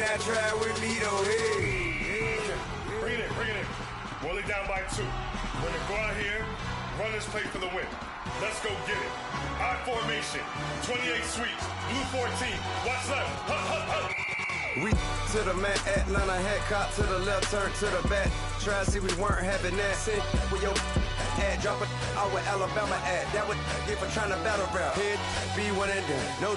not try with me though, hey. Bring it in. Roll it down by 2. We're gonna go out here, run this play for the win. Let's go get it. I formation, 28 sweeps, blue 14. Watch left. We to the man, Atlanta head cop to the left, turn to the back. Try to see we weren't having that. Sit with your ad, drop it out with Alabama ad. That would get for trying to battle rap. Head, B1 and then no.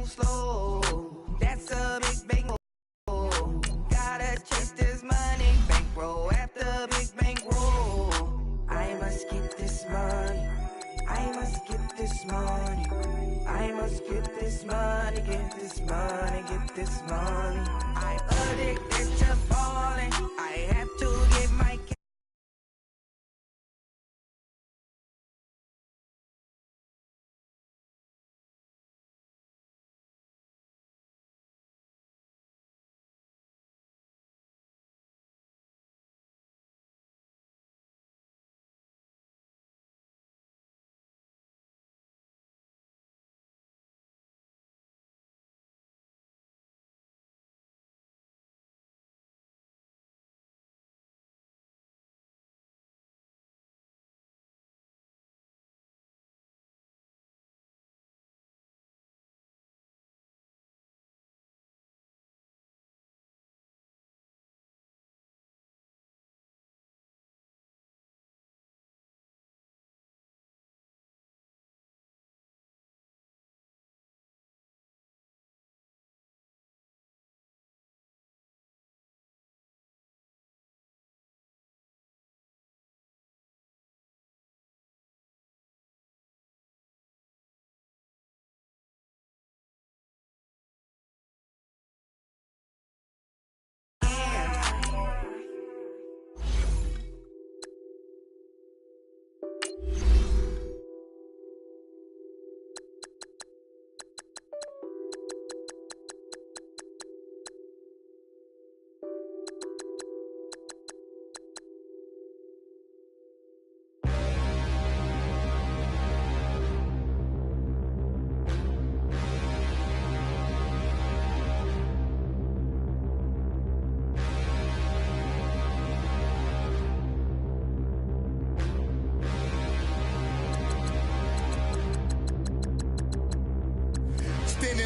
move slow. That's a big bang. Gotta chase this money, bankroll after big bankroll. I must get this money. I must get this money. I must get this money, get this money, get this money. I'm addicted to falling. I have to get my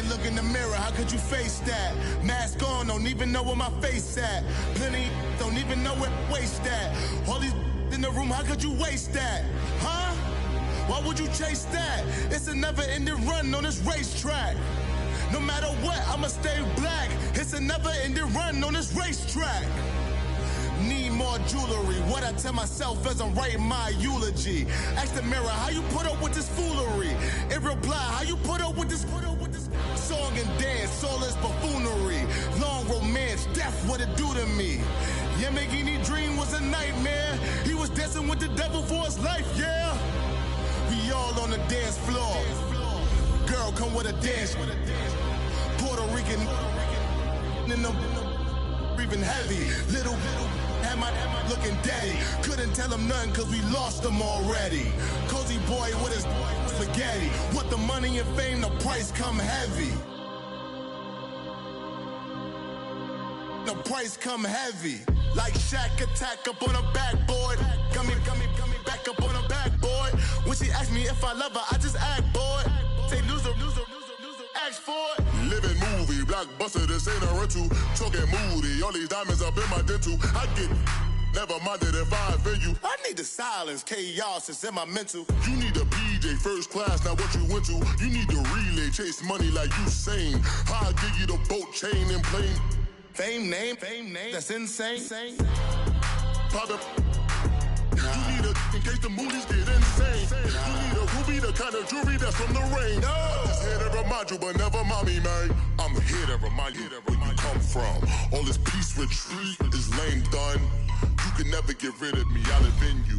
Look in the mirror, how could you face that? Mask on, don't even know where my face at. Plenty don't even know where waste at. All these in the room, how could you waste that? Huh? Why would you chase that? It's a never-ending run on this racetrack. No matter what, I'ma stay black. It's a never-ending run on this racetrack. Need more jewelry, what I tell myself as I'm writing my eulogy. Ask the mirror, how you put up with this foolery? In reply, how you put up with this song and dance, all this buffoonery. Long romance, death, what it do to me? Yamagini dream was a nightmare. He was dancing with the devil for his life, yeah. We all on the dance floor. Girl, come with a dance. Puerto Rican in the breathing heavy. Little am I looking daddy. Couldn't tell him nothing cause we lost him already. Cozy boy with his spaghetti. Want the money and fame, the price come heavy. The price come heavy. Like Shaq attack up on a backboard. Gummy, back up on a backboard. When she asked me if I love her, I just act bored. Say loser, ask for it. Living movie, blockbuster, this ain't a rental. Talking moody, all these diamonds up in my dental. I get never minded if I offend you. I need the silence, chaos is in my mental. You need a PJ, first class, not what you went to. You need the relay, chase money like you sane. I'll give you the boat, chain, and plane. Fame name, that's insane. Pop up. You need a, in case the moodies get insane. You need a ruby, the kind of jewelry that's from the rain. I'm just here to remind you, but never mommy, man. I'm here to remind you where you come from. All this peace retreat is lame done. You can never get rid of me, I live in you.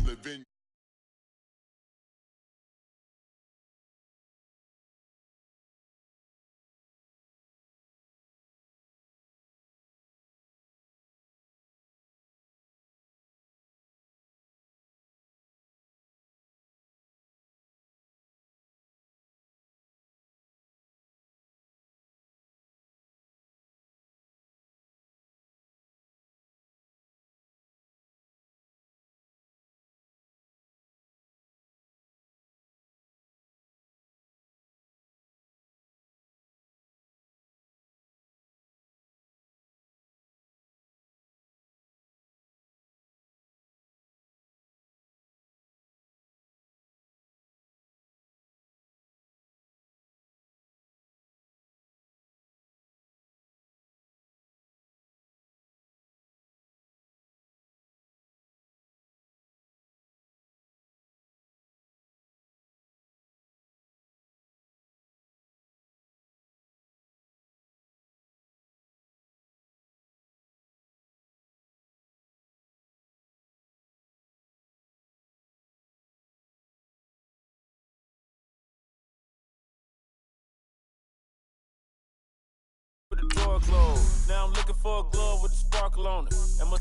for a clothes. Now I'm looking for a glove with a sparkle on it. And my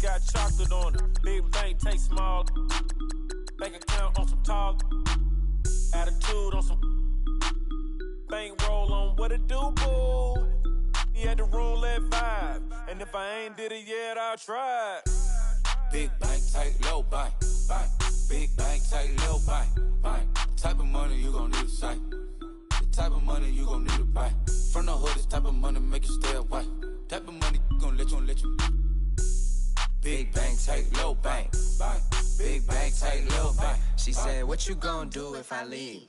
got chocolate on it. Big bank take small. Bank account on some tall. Attitude on some bank roll on what it do, boo. He had the roulette vibe. And if I ain't did it yet, I'll try. Big bank, tight, low bank, bank. Big bank, tight, low bank, bank. Type of money you gon' need to sight. The type of money you gon' need to buy. From the hood, this type of money make you stay away. Type of money gon' let you. Big bank, tight, low bank, bank. Big bank, tight, low bank. She said, what you gon' do if I leave?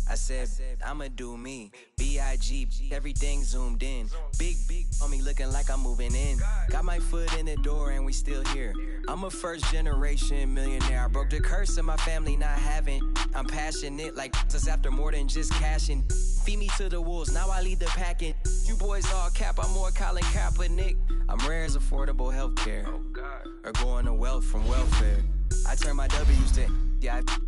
I said, I'ma do me. B.I.G. Everything zoomed in. Big on me looking like I'm moving in. Got my foot in the door and we still here. I'm a first generation millionaire. I broke the curse of my family not having. I'm passionate like us after more than just cashing. Feed me to the wolves, now I lead the packing. You boys all cap, I'm more Colin Kaepernick. I'm rare as affordable healthcare. Or going to wealth from welfare. I turn my W's to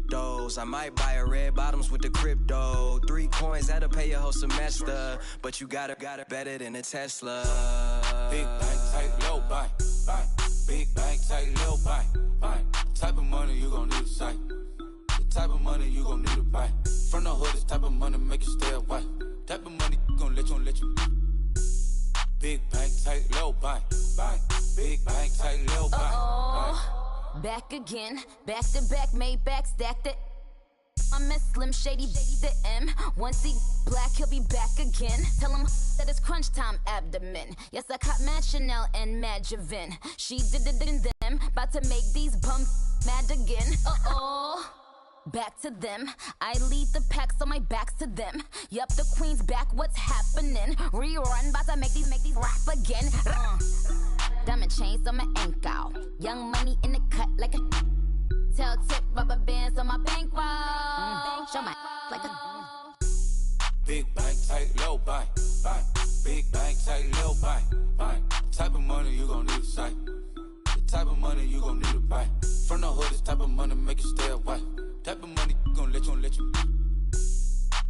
those. I might buy a red bottoms with the crypto. 3 coins, that'll pay your whole semester. But you got it better than a Tesla. Big bank, tight, low bank, bank. Big bank, tight, low bank, bank. Type of money you gon' need to sight. The type of money you gon' need to buy. From the hood, this type of money make you stay away. Type of money gon' let you. Big bank, tight, low bank, bank. Big bank, tight, low bank, bank. Back again, back to back, made back, stacked it. I'm a Slim Shady, the M. Once he black, he'll be back again. Tell him that it's crunch time abdomen. Yes, I caught Mad Chanel and Mad Javin. She did it in them, about to make these bums mad again. Back to them. I lead the pack, so my back's to them. Yup, the queen's back, what's happening? Rerun, about to make these rap again. Diamond chains on my ankle. Young money in the cut like a tail tip, rubber bands on my bankroll. Show my like a Big bank, tight, low bank, bank. Big bank, tight, low bank, bank. Type of money you gon' need to sight. The type of money you gon' need to buy. From the hood, this type of money make you stay away. Type of money gon' let you.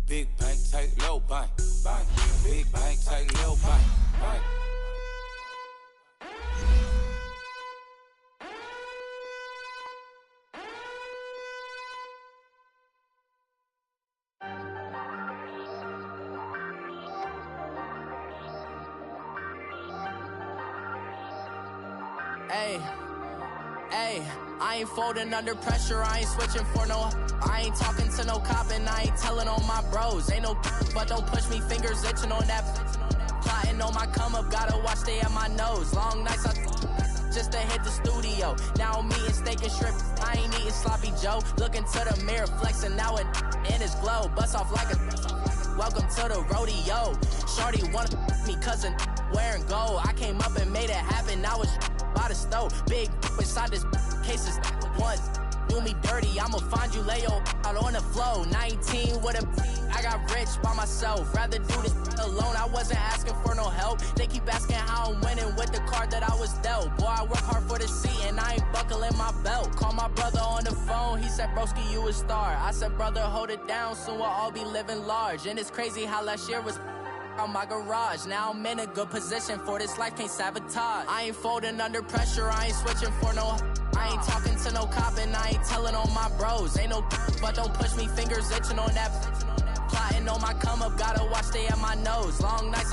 Big bank, tight, low bank, bank. Big bank, tight, low bank, bank. Hey, I ain't folding under pressure, I ain't switching for no. I ain't talking to no cop and I ain't telling on my bros. Ain't no but don't push me, fingers itching on that. Plotting on my come up, gotta watch stay at my nose. Long nights just to hit the studio. Now I'm eating steak and shrimp, I ain't eating sloppy Joe. Looking to the mirror, flexing now and in his glow. Bust off like a welcome to the rodeo. Shorty wanna me cousin wearing gold. I came up and made it happen, I was by the stove. Big inside this cases once. Do me dirty, I'ma find you, lay your out on the floor. 19 with a I got rich by myself. Rather do this alone, I wasn't asking for no help. They keep asking how I'm winning with the card that I was dealt. Boy, I work hard for the seat and I ain't buckling my belt. Call my brother on the phone, he said, broski, you a star. I said, brother, hold it down, soon we'll all be living large. And it's crazy how last year was on my garage. Now I'm in a good position for this life, can't sabotage. I ain't folding under pressure, I ain't switching for no. I ain't talking to no cop and I ain't telling on my bros. Ain't no but don't push me, fingers itching on that. Plotting on my come up, gotta watch stay at my nose. Long nights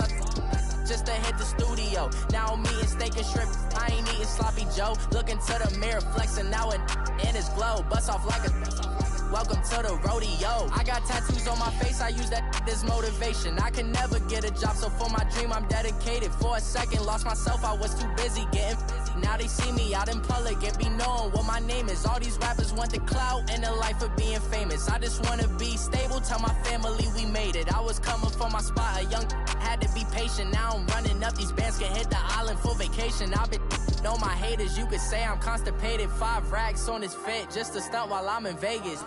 just to hit the studio. Now I'm eating steak and shrimp, I ain't eating sloppy Joe. Looking to the mirror, flexing now and in his glow. Bust off like a welcome to the rodeo. I got tattoos on my face, I use that as motivation. I can never get a job, so for my dream I'm dedicated. For a second, lost myself, I was too busy getting now they see me out in public and be knowing what my name is. All these rappers want the clout and the life of being famous. I just wanna be stable, tell my family we made it. I was coming for my spot, a young had to be patient. Now I'm running up, these bands can hit the island for vacation. I've been know my haters, you could say I'm constipated. 5 racks on his fit, just to stunt while I'm in Vegas.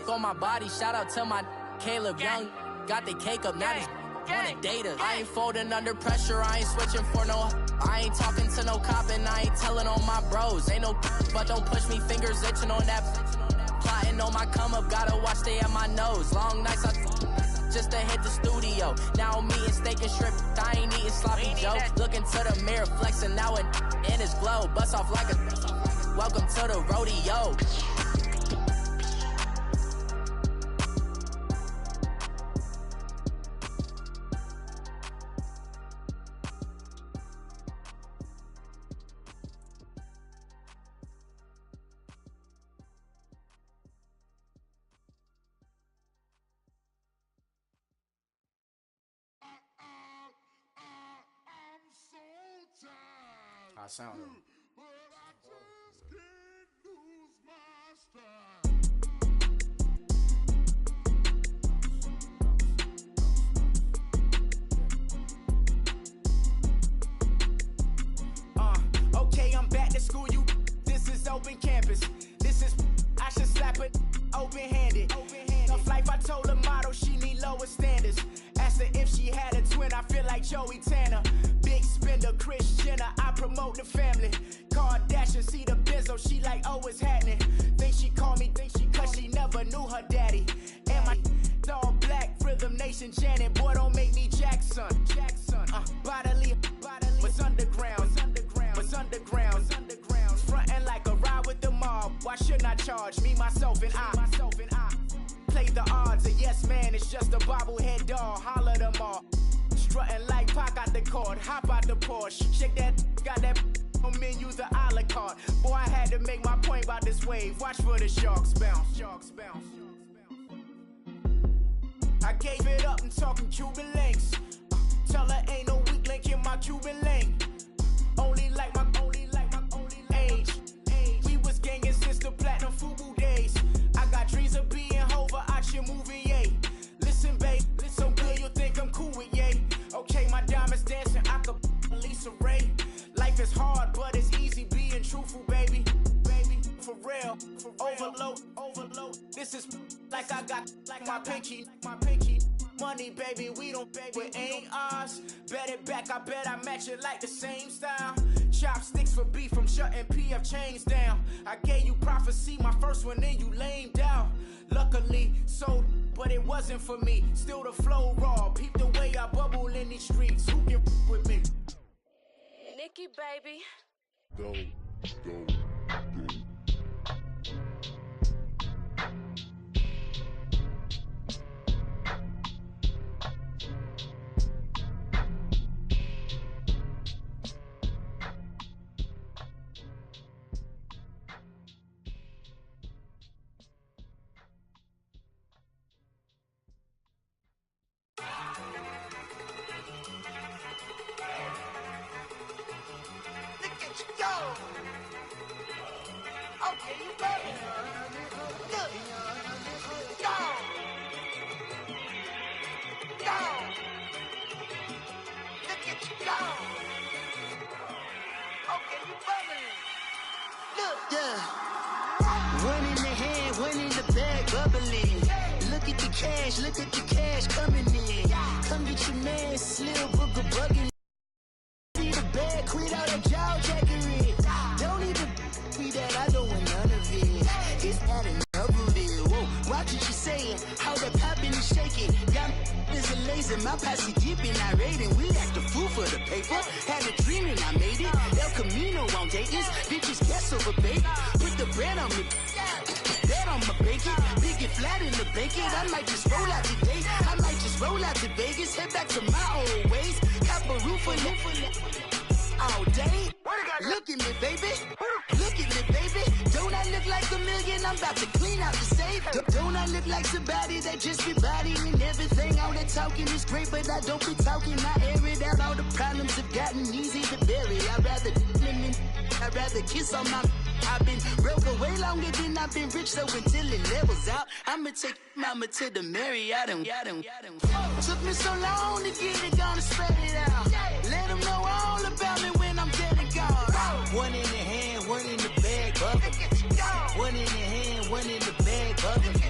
On my body, shout out to my Caleb Young. Got the cake up, now he's wanna date us. I ain't folding under pressure, I ain't switching for no. I ain't talking to no cop and I ain't telling on my bros. Ain't no but don't push me, fingers itching on that. Plotting on my come up, gotta watch stay at my nose. Long nights just to hit the studio. Now I'm eating steak and shrimp, I ain't eating sloppy Joe. Looking to the mirror, flexing now and in his glow. Bust off like a welcome to the rodeo. I sound it. Okay, I'm back to school, you. This is open campus. This is, I should slap it open-handed. Tough life, I told the model she need lower standards. Asked her if she had a twin, I feel like Joey Tanner. Big spender, Kris Jenner, I promote the family. Kardashian, see the Benzo, she like, oh, it's happening. Think she called me, cause she never knew her daddy. And my all black, Rhythm Nation, Janet, boy, don't make me Jackson. Bodily, was underground. Frontin' like a ride with the mob. Why shouldn't I charge me, myself, and I? Play the odds, a yes man, it's just a bobblehead doll. Holler them all. Strutting like Pac out the court, hop out the Porsche. Shake that, got that on menu, the a la carte. Boy, I had to make my point about this wave. Watch for the sharks bounce. I gave it up and talking Cuban links. Tell her ain't no weak link in my Cuban link. Only like my age. We was gangin' since the platinum FUBU days. I got dreams of being Hova out your movie, yay. Listen, babe, so good you'll think I'm cool with yay. Okay, my diamonds dancing, I could Lisa Ray. Life is hard, but it's easy being truthful, baby. For real, overload. This is like I got like my pinky. Money, baby, we don't baby, it ain't ours. Bet it back, I bet I match it like the same style. Chopsticks for beef from shutting PF chains down. I gave you prophecy, my first one, then you lamed out. Luckily, sold, but it wasn't for me. Still the flow raw, peep the way I bubble in these streets. Who can with me? Nikki, baby. Go. One in the hand, one in the bag, bubbling. Look at the cash coming in. Come get your man, Slim Booger bugging. See the bag, quit all that jaw jackery. Don't even me that, I don't want none of it. It's at another deal. Whoa, watch what you saying, how that poppin' and shaking. Y'all is a lazy, my posse deep and I raiding. We act a fool for the paper. Had a dream and I made it. El Camino on Dayton's, bitches guess over bait. Put the bread on me. Bet on my bacon, big and flat in the bacon. I might just roll out today. I might just roll out to Vegas, head back to my old ways. Cop a roof on it all day. Look at me, baby. Look at me, baby. Don't I look like a million? I'm about to clean out the safe. Don't I look like somebody that just be bodying everything? All that talking is great, but I don't be talking. I air it out. All the problems have gotten easy to bury. I'd rather kiss on my. I've been broke way longer than I've been rich, so until it levels out, I'ma take mama to the Marriott and took me so long to get it, gonna spread it out. Let them know all about me when I'm dead and gone. One in the hand, one in the bag, bubbling. One in the hand, one in the bag, bubbling.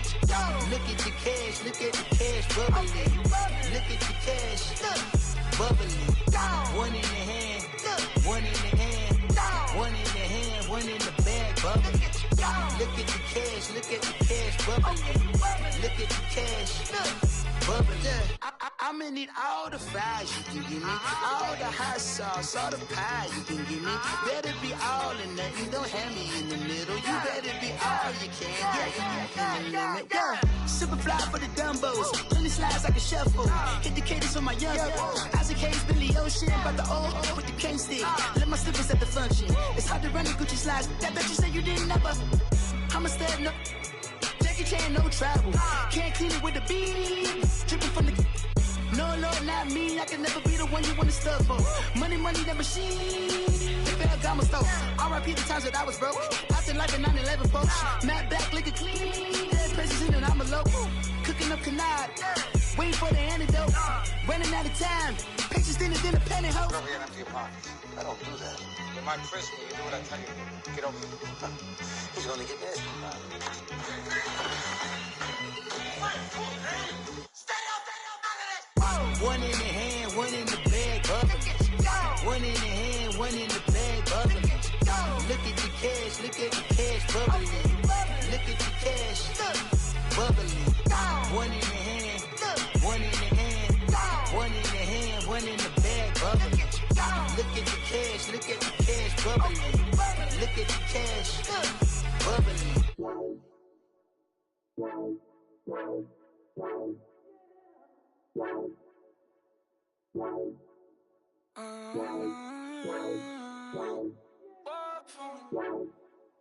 Look at the cash, bubbling. Look at the cash, bubbling. One in the hand, one in the hand, one in the hand, one in the bag, bubbling. Look at the cash, bubbling. Look at the cash, bubbling. I'ma need all the fries you can give me, all the hot sauce, all the pie you can give me. Better be all or nothing, don't have me in the middle. You better be all you can, yeah, in the limit. Yeah, super fly for the dumbos, plenty slides like a shuffle. Hit the cadence for my young Isaac Hayes, Billy Ocean, but the old with the cane stick. Let my slippers at the function. It's hard to run the Gucci slides. That bet you say you didn't never. I'm a stud, no. Jackie Chan, no travel. Can't clean it with the beat. Dripping from the. No, Lord, not me. I can never be the one you want to stuff for. Money, the machine. Ferragamo stove. R.I.P. the times that I was broke. After life in 9/11 folks. Matte black, liquor clean. Dead presents in an envelope. Cooking up canard. Waiting for the antidote. Running out of time. Pictures thinner than a pantyhose. Go over here and empty your pockets. I don't do that. You might frisk me. You do what I tell you. Get over here. He's gonna get this. One in the hand, one in the bag, bubbling. One in the hand, one in the bag, bubbling. Look at the cash, bubbling. Look at the cash, bubbling. One in the hand, one in the hand, one in the hand, one in the bag, bubbling. Look at the cash, bubbling. Look at the cash, bubbling.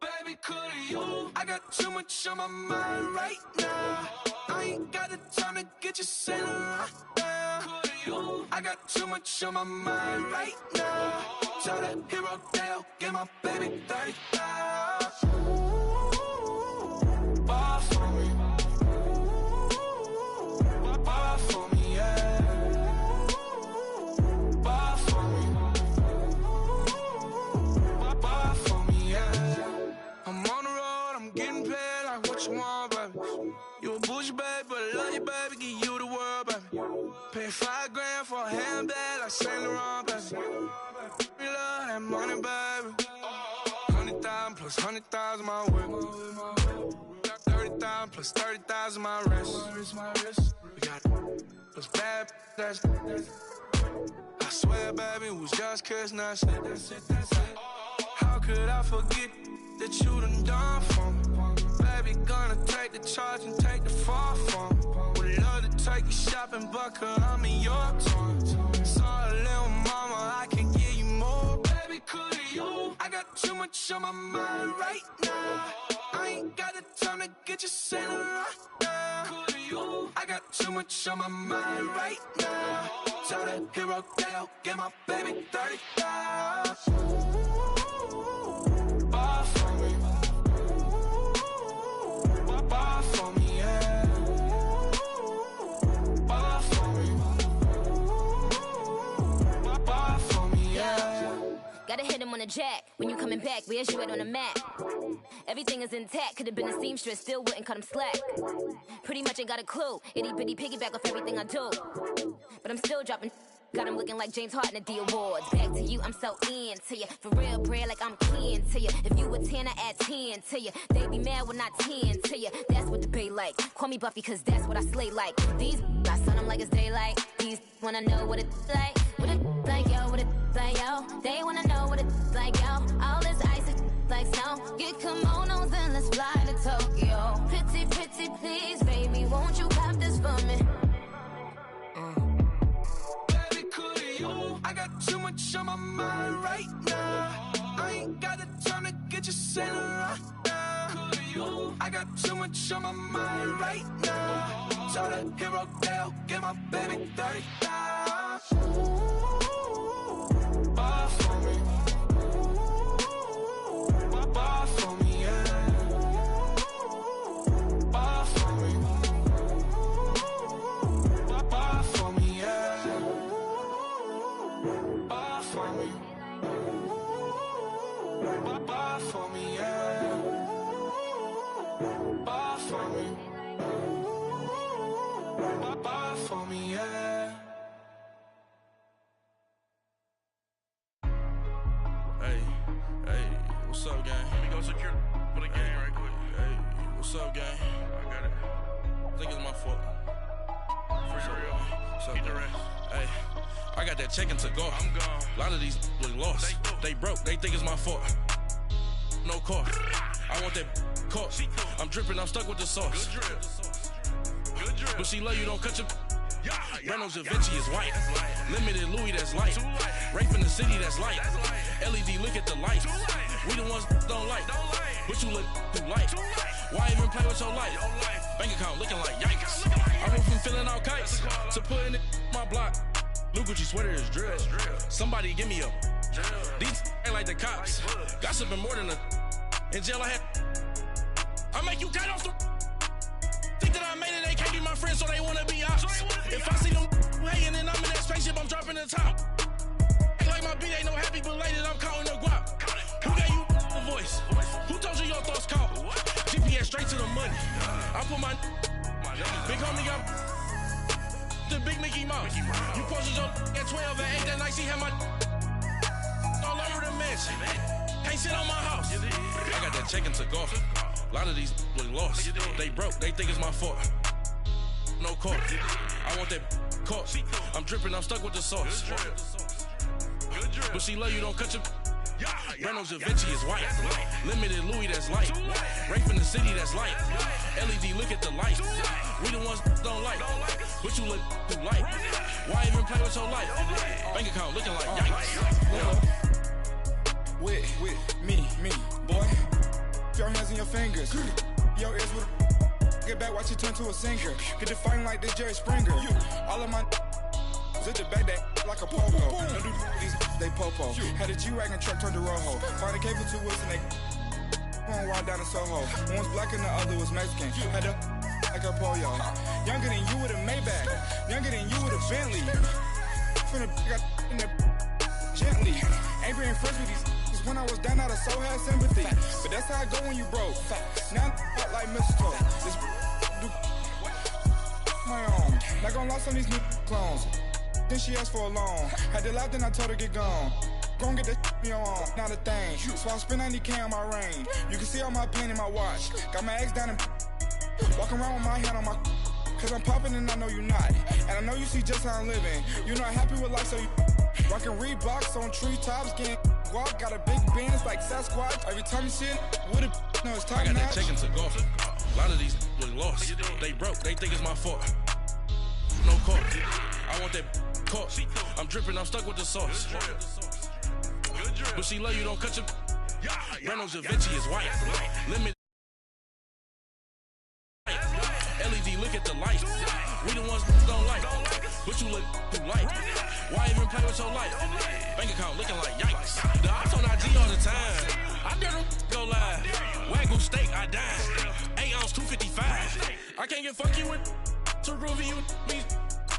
Baby, could you? I got too much on my mind right now. I ain't got the time to get you sailing right now. Could you? I got too much on my mind right now. Tell that hero Dale, get my baby 30,000. Ball for me. Ball for me, yeah. Ball for me. Ball for me, yeah. I'm on the road, I'm getting paid like what you want, baby. You a bougie, baby, but I love you, baby, give you the world, baby. Pay $5 grand for a handbag like Saint Laurent, baby. We love that money, baby. 100,000 plus 100,000 my whip. Got 30,000 plus 30,000 my wrist. We got those bad, that's I swear, baby, it was just kiss, that's it. How could I forget that you done for me? Baby, gonna take the charge and take the fall from me. Would love to take you shopping, but I'm in your time. Sorry, little mama, I can give you more. Baby, could you? I got too much on my mind right now. I ain't got the time to get you sailing right now. Could you? I got too much on my mind right now. Tell that hero Dale, get my baby 30,000. Ball for me. Ball for me, yeah. Ball for me. Ball for me, yeah. Gotta hit him on the jack. When you coming back, where's you at on the map? Everything is intact. Could've been a seamstress, still wouldn't cut him slack. Pretty much ain't got a clue. Itty bitty piggyback off everything I do. But I'm still dropping. Got him looking like James Harden at the awards. Back to you, I'm so into you. For real, bread, like I'm kin to you. If you a 10, I add 10 to you. They be mad when I 10 to you. That's what the bay like. Call me Buffy, cause that's what I slay like. These, I sun them like it's daylight. These wanna know what it's like. What it like, yo, what it like, yo. They wanna know what it's like, yo. All this ice is like snow. Get kimonos and let's fly to Tokyo. Pretty, pretty, please, baby, won't you pop this for me? I got too much on my mind right now. I ain't got the time to get you sailing right now. I got too much on my mind right now. Tell that hero Dale, get my baby 30,000. Ball for me. Ball for me, yeah. Ball for me. Ball for me, yeah. Ball for me. Ball for me, yeah. Ball for me. Ball for me, yeah. Hey, what's up, gang? Let me go secure for the game right quick. Hey, what's up, gang? I got it. I think it's my fault. So, hey, I got that chicken to go. I'm gone. A lot of these look lost. They broke. They think it's my fault. No car. I want that caught. I'm dripping. I'm stuck with the sauce. Good drip. But she love you. Don't cut your. Reynolds Da Vinci is white. Limited Louis, that's light. Rape in the city, that's light. LED, look at the light. We the ones don't like. But you look too light. Why even play with your life? Bank account looking like yikes. I went from filling out kites to putting it my block. New Gucci sweater is drill. Somebody give me a. These ain't like the cops. Gossiping more than a. In jail I had. I make you cut off the. Think that I made it, they can't be my friends, so they wanna be ops. If I see them hating and I'm in that spaceship, I'm dropping the top. Ain't like my beat ain't no happy belated, I'm counting the guap. Who gave you the voice? Who told you your thoughts count? GPS straight to the money. I put my big homie got the big Mickey Mouse. You posted your at 12 and 8 that night, she had my all over the mansion. Can't sit on my house. I got that chicken to go. A lot of these look lost. They broke, they think it's my fault. No car. I want that caught. I'm dripping, I'm stuck with the sauce. But she love you, don't cut your. Reynolds Da Vinci is white. Limited Louis, that's light. Rape in the city, that's light. LED, look at the light. We the ones don't like. But you look too light. Why even play with your life? Bank account looking like yikes. With me, boy. Your hands and your fingers. Your ears with get back, watch you turn to a singer. Get the fighting like this Jerry Springer. All of my zip the back that like a popo. Don't do these they popo. Had a G-Wagon truck turned to Rojo. Find a cable 2 wheels and they going wild down in Soho. One was black and the other was Mexican. Had a like a pollo. Younger than you with a Maybach. Younger than you with a Bentley. From the got in the gently. Ain't being friends with these. When I was down, I so had sympathy. But that's how I go when you broke. Now I'm like mistletoe. This do my own. Not gonna lost on these new clones. Then she asked for a loan. Had to laugh, then I told her get gone. Gon' get that me on, not a thing. So I spend 90K on my ring. You can see all my pain in my watch. Got my ex down and walking around with my hand on my. Cause I'm popping and I know you not. And I know you see just how I'm living. You're not happy with life, so you rockin' Reeboks on treetops, getting guap. Got a big Benz like Sasquatch. Every time you see it, with it, no, it's time. I got that chicken to go. A lot of these look lost. They broke, they think it's my fault. No car. I want that caught. I'm dripping, I'm stuck with the sauce. But she love you, don't cut your. Reynolds Da Vinci is white. Limit. LED, look at the light. We the ones don't like. But you look too light. Why even play with your life? Bank account looking like yikes. The ops on IG all the time. I dare them go live. Wagyu steak, I dine. 8 ounce, 255. I can't get funky with to groovy you me.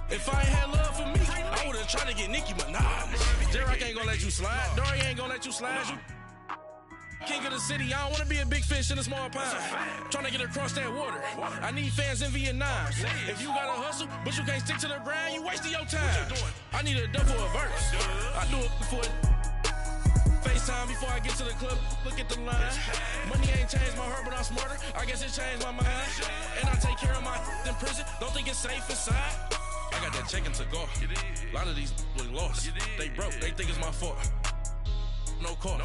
If I ain't had love for me, I would've tried to get Nicki Minaj. Derek ain't gonna let you slide. Dory ain't gonna let you slide. You king of the city, I don't wanna be a big fish in a small pond. Trying to get across that water. I need fans in Vietnam. If you gotta hustle, but you can't stick to the grind, you wasting your time. I need a double a verse. I do it for FaceTime before I get to the club. Look at the line. Money ain't changed my heart, but I'm smarter. I guess it changed my mind. And I take care of my in prison. Don't think it's safe inside. I got that chicken to go. A lot of these look lost. They broke, they think it's my fault. No car.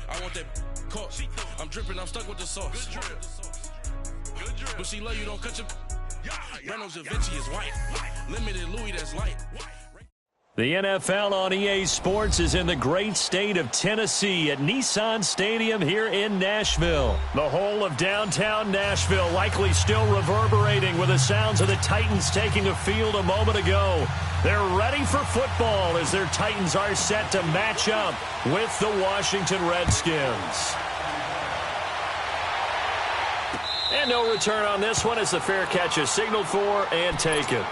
I want that caught. I'm dripping, I'm stuck with the sauce. But she love you, don't cut your. Reynolds Da Vinci is white. Limited Louis, that's light. The NFL on EA Sports is in the great state of Tennessee at Nissan Stadium here in Nashville. The whole of downtown Nashville likely still reverberating with the sounds of the Titans taking a field a moment ago. They're ready for football as their Titans are set to match up with the Washington Redskins. And no return on this one as the fair catch is signaled for and taken.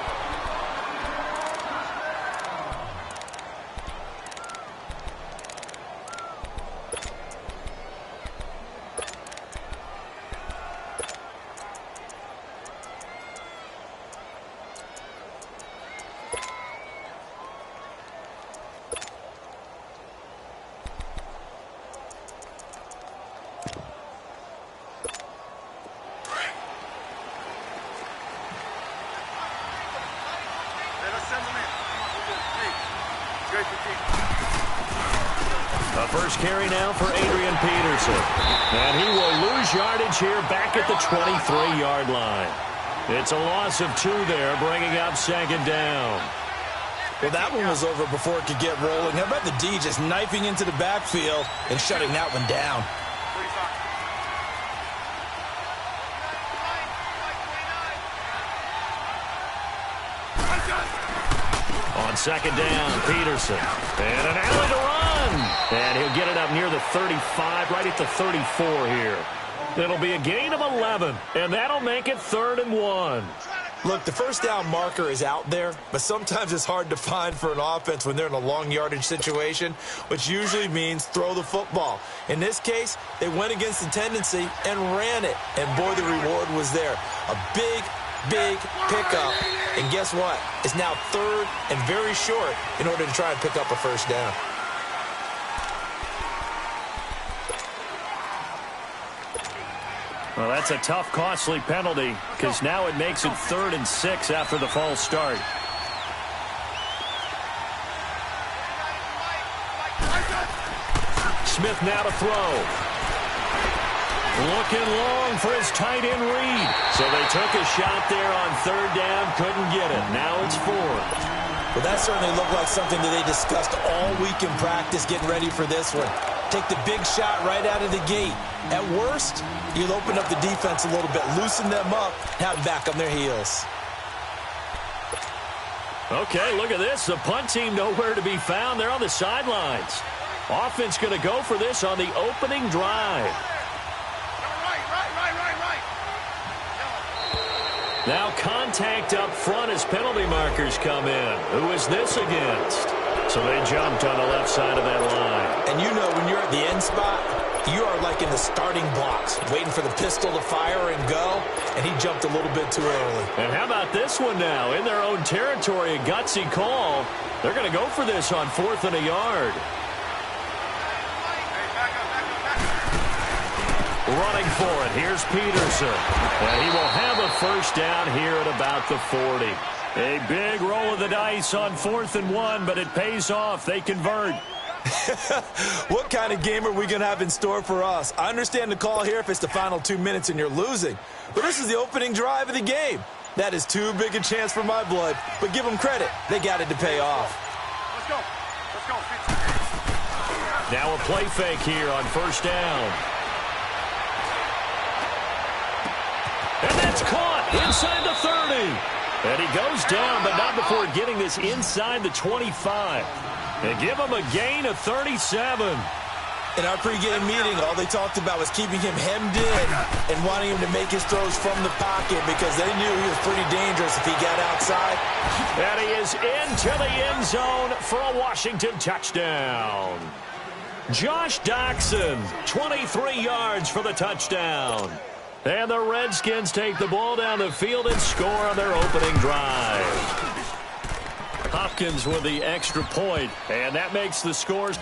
A first carry now for Adrian Peterson. And he will lose yardage here back at the 23-yard line. It's a loss of 2 there, bringing up second down. Well, that one was over before it could get rolling. How about the D just knifing into the backfield and shutting that one down? On second down, Peterson. And an alley to run. And he'll get it up near the 35, right at the 34 here. It'll be a gain of 11, and that'll make it 3rd and 1. Look, the first down marker is out there, but sometimes it's hard to find for an offense when they're in a long yardage situation, which usually means throw the football. In this case, they went against the tendency and ran it, and boy, the reward was there. A big pickup, and guess what? It's now 3rd and very short in order to try and pick up a first down. Well, that's a tough, costly penalty because now it makes it 3rd and 6 after the false start. Smith now to throw. Looking long for his tight end Reed. So they took a shot there on 3rd down, couldn't get it. Now it's 4th. Well, that certainly looked like something that they discussed all week in practice getting ready for this one. Take the big shot right out of the gate. At worst, you'll open up the defense a little bit, loosen them up, have them back on their heels. Okay, look at this. The punt team nowhere to be found. They're on the sidelines. Offense going to go for this on the opening drive. Now contact up front as penalty markers come in. Who is this against? So they jumped on the left side of that line. And you know when you're at the end spot, you are like in the starting blocks, waiting for the pistol to fire and go, and he jumped a little bit too early. And how about this one now? In their own territory, a gutsy call. They're going to go for this on 4th and a yard. Running for it, here's Peterson. And he will have a first down here at about the 40. A big roll of the dice on 4th and 1, but it pays off. They convert. What kind of game are we going to have in store for us? I understand the call here if it's the final 2 minutes and you're losing. But this is the opening drive of the game. That is too big a chance for my blood. But give them credit. They got it to pay off. Let's go. Let's go. Now a play fake here on 1st down. And that's caught inside the 30. And he goes down, but not before getting this inside the 25. They give him a gain of 37. In our pregame meeting, all they talked about was keeping him hemmed in and wanting him to make his throws from the pocket because they knew he was pretty dangerous if he got outside. And he is into the end zone for a Washington touchdown. Josh Doxson, 23 yards for the touchdown. And the Redskins take the ball down the field and score on their opening drive. Hopkins with the extra point, and that makes the scores.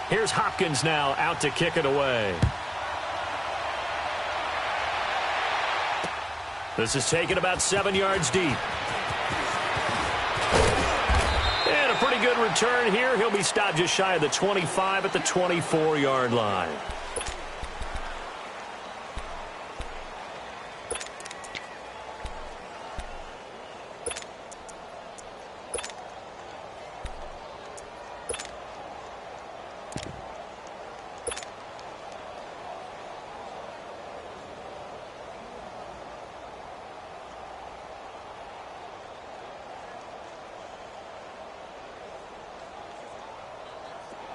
Here's Hopkins now out to kick it away. This is taken about 7 yards deep. And a pretty good return here. He'll be stopped just shy of the 25 at the 24-yard line.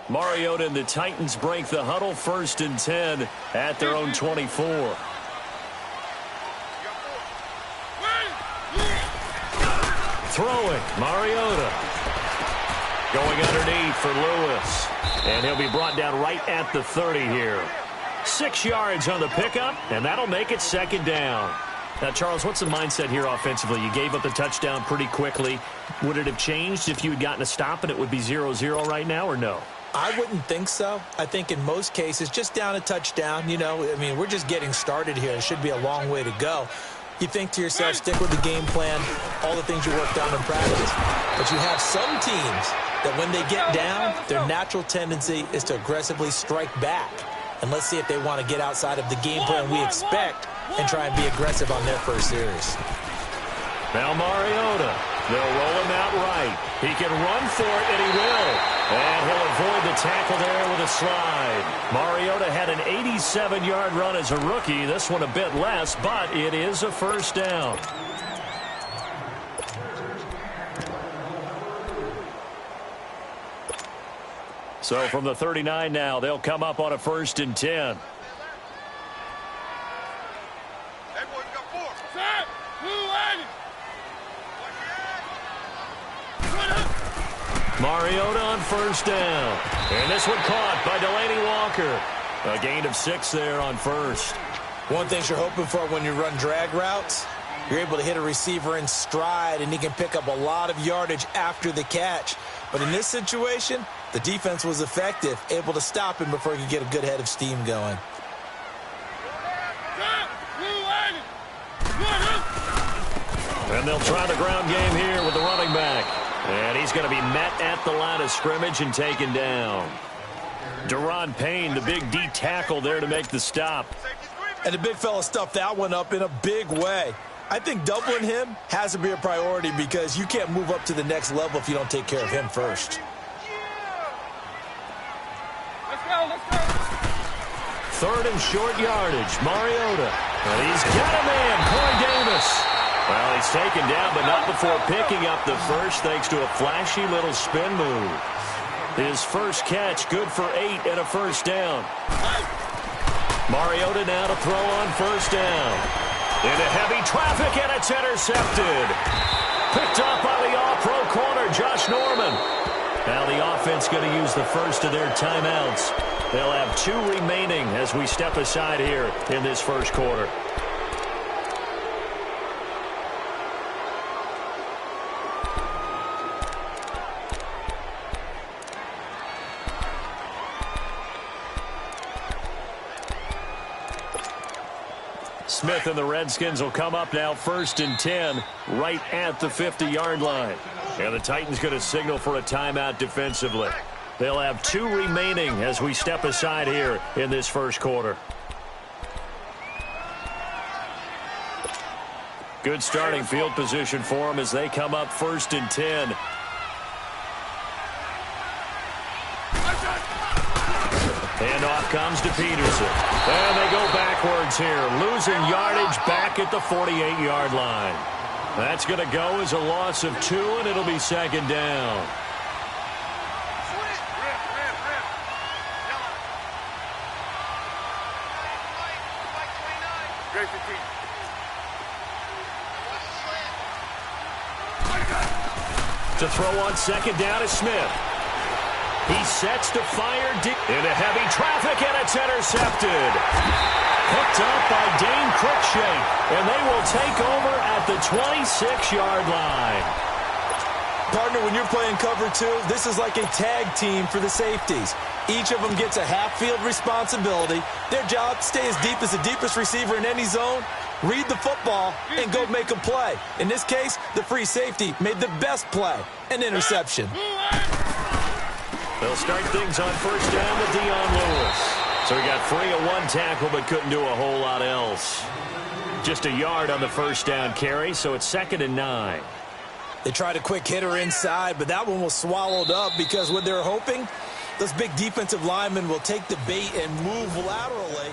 Mariota and the Titans break the huddle, 1st and 10 at their own 24. Throwing, Mariota. Going underneath for Lewis. And he'll be brought down right at the 30 here. 6 yards on the pickup, and that'll make it 2nd down. Now, Charles, what's the mindset here offensively? You gave up the touchdown pretty quickly. Would it have changed if you had gotten a stop and it would be 0-0 right now, or no? I wouldn't think so. I think in most cases, just down a touchdown, you know, I mean, we're just getting started here. It should be a long way to go. You think to yourself, stick with the game plan, all the things you worked on in practice. But you have some teams that when they get down, their natural tendency is to aggressively strike back. And let's see if they want to get outside of the game plan we expect and try and be aggressive on their first series. Now Mariota, they'll roll him out right. He can run for it, and he will. And he'll avoid the tackle there with a slide. Mariota had an 87-yard run as a rookie. This one a bit less, but it is a 1st down. So from the 39 now, they'll come up on a 1st and 10. Mariota on 1st down. And this one caught by Delaney Walker. A gain of 6 there on 1st. One thing you're hoping for when you run drag routes, you're able to hit a receiver in stride, and he can pick up a lot of yardage after the catch. But in this situation, the defense was effective, able to stop him before he could get a good head of steam going. And they'll try the ground game here with the running back. And he's going to be met at the line of scrimmage and taken down. Deron Payne, the big D tackle there to make the stop. And the big fella stuffed that one up in a big way. I think doubling him has to be a priority because you can't move up to the next level if you don't take care of him first. Let's go. 3rd and short yardage. Mariota. And he's got a man, Corey Davis. Well, he's taken down, but not before picking up the first thanks to a flashy little spin move. His first catch, good for 8 and a 1st down. Mariota now to throw on 1st down. Into heavy traffic, and it's intercepted. Picked up by the all-pro corner, Josh Norman. Now the offense going to use the first of their timeouts. They'll have 2 remaining as we step aside here in this 1st quarter. Smith and the Redskins will come up now 1st and 10 right at the 50-yard line. And the Titans going to signal for a timeout defensively. They'll have 2 remaining as we step aside here in this 1st quarter. Good starting field position for them as they come up 1st and 10. Handoff comes to Peterson. And they go backwards here, losing yardage back at the 48-yard line. That's going to go as a loss of 2, and it'll be 2nd down. To throw on 2nd down is Smith. He sets to fire deep into heavy traffic, and it's intercepted. Picked up by Dane Cruikshank, and they will take over at the 26-yard line. Partner, when you're playing cover 2, this is like a tag team for the safeties. Each of them gets a half-field responsibility. Their job, stay as deep as the deepest receiver in any zone, read the football, and go make a play. In this case, the free safety made the best play, an interception. They'll start things on 1st down with Dion Lewis. So he got free of 1 tackle, but couldn't do a whole lot else. Just a yard on the 1st down carry, so it's 2nd and 9. They tried a quick hitter inside, but that one was swallowed up because what they're hoping, those big defensive linemen will take the bait and move laterally.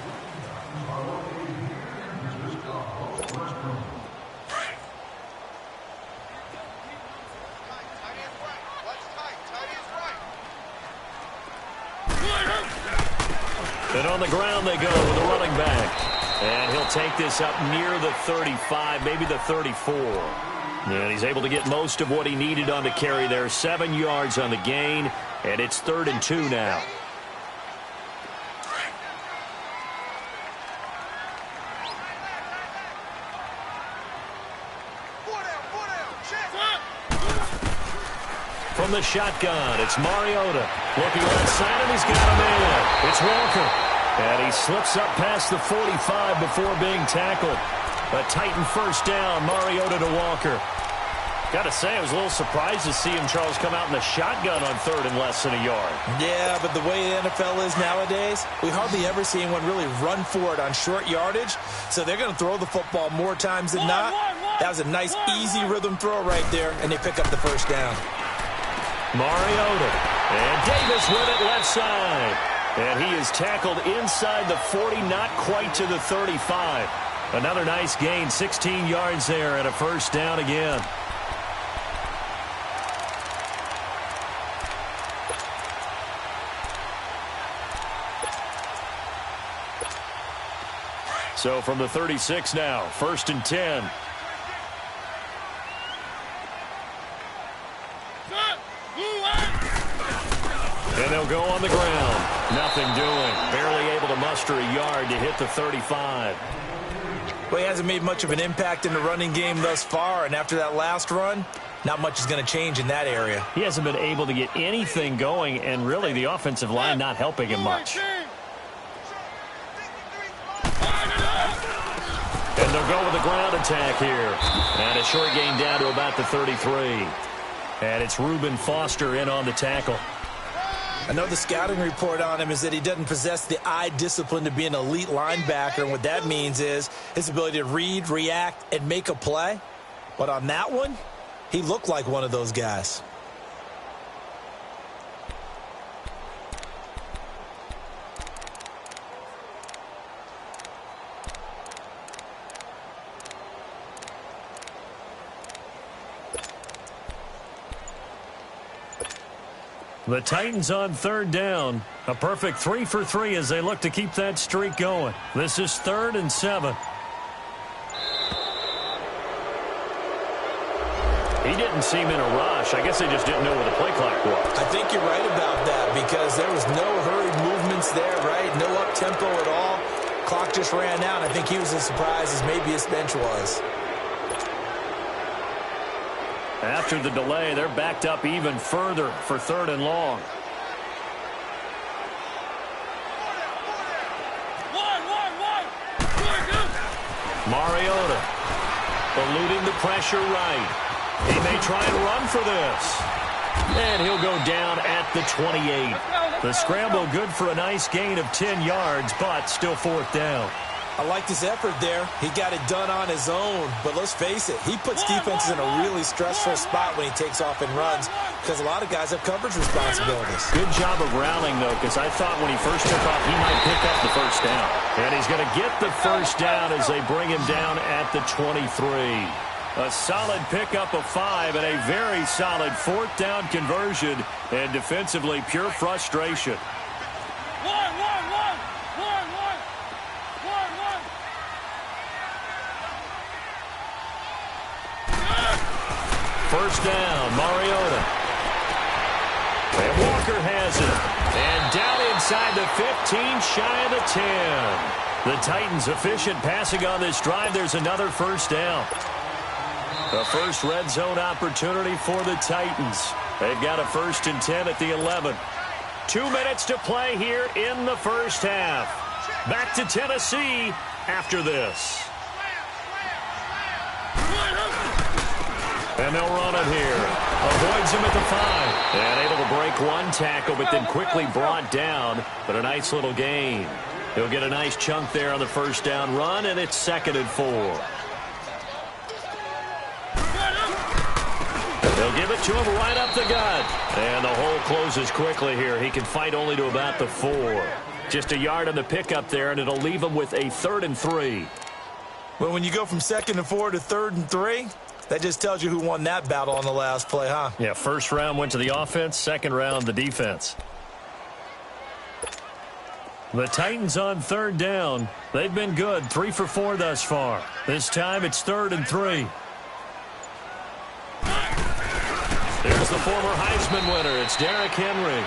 And on the ground they go with a running back. And he'll take this up near the 35, maybe the 34. And he's able to get most of what he needed on the carry there. 7 yards on the gain, and it's 3rd and 2 now. from the shotgun. It's Mariota. Looking left side, and he's got him in. It's Walker. And he slips up past the 45 before being tackled. A Titan first down, Mariota to Walker. Got to say, I was a little surprised to see him, Charles, come out in the shotgun on third and less than a yard. Yeah, but the way the NFL is nowadays, we hardly ever see anyone really run for it on short yardage. So they're going to throw the football more times than not. That was a nice, easy rhythm throw right there, and they pick up the first down. Mariota. And Davis with it left side. And he is tackled inside the 40, not quite to the 35. Another nice gain, 16 yards there, and a first down again. So from the 36 now, 1st and 10. And they'll go on the ground. Nothing doing. Barely able to muster a yard to hit the 35. Well, he hasn't made much of an impact in the running game thus far, and after that last run, not much is going to change in that area. He hasn't been able to get anything going, and really the offensive line not helping him much. And they'll go with a ground attack here. And a short gain down to about the 33. And it's Reuben Foster in on the tackle. I know the scouting report on him is that he doesn't possess the eye discipline to be an elite linebacker. And what that means is his ability to read, react, and make a play. But on that one, he looked like one of those guys. The Titans on third down. A perfect 3 for 3 as they look to keep that streak going. This is 3rd and 7. He didn't seem in a rush. I guess they just didn't know where the play clock was. I think you're right about that because there was no hurried movements there, right? No up-tempo at all. Clock just ran out. I think he was as surprised as maybe his bench was. After the delay, they're backed up even further for 3rd and long. Mariota eluding the pressure right. He may try and run for this. And he'll go down at the 28. The scramble good for a nice gain of 10 yards, but still 4th down. I liked his effort there. He got it done on his own. But let's face it, he puts defenses in a really stressful spot when he takes off and runs because a lot of guys have coverage responsibilities. Good job of rallying, though, because I thought when he first took off, he might pick up the first down. And he's going to get the first down as they bring him down at the 23. A solid pickup of 5 and a very solid 4th down conversion. And defensively, pure frustration. First down, Mariota. And Walker has it. And down inside the 15, shy of the 10. The Titans efficient passing on this drive. There's another first down. The first red zone opportunity for the Titans. They've got a 1st and 10 at the 11. 2 minutes to play here in the first half. Back to Tennessee after this. And they'll run it here. Avoids him at the 5. And able to break one tackle, but then quickly brought down. But a nice little gain. He'll get a nice chunk there on the first down run, and it's 2nd and 4. They'll give it to him right up the gut. And the hole closes quickly here. He can fight only to about the 4. Just a yard on the pickup there, and it'll leave him with a 3rd and 3. Well, when you go from 2nd and 4 to 3rd and 3, that just tells you who won that battle on the last play, huh? Yeah, first round went to the offense, second round the defense. The Titans on 3rd down. They've been good, 3 for 4 thus far. This time it's 3rd and 3. There's the former Heisman winner. It's Derrick Henry.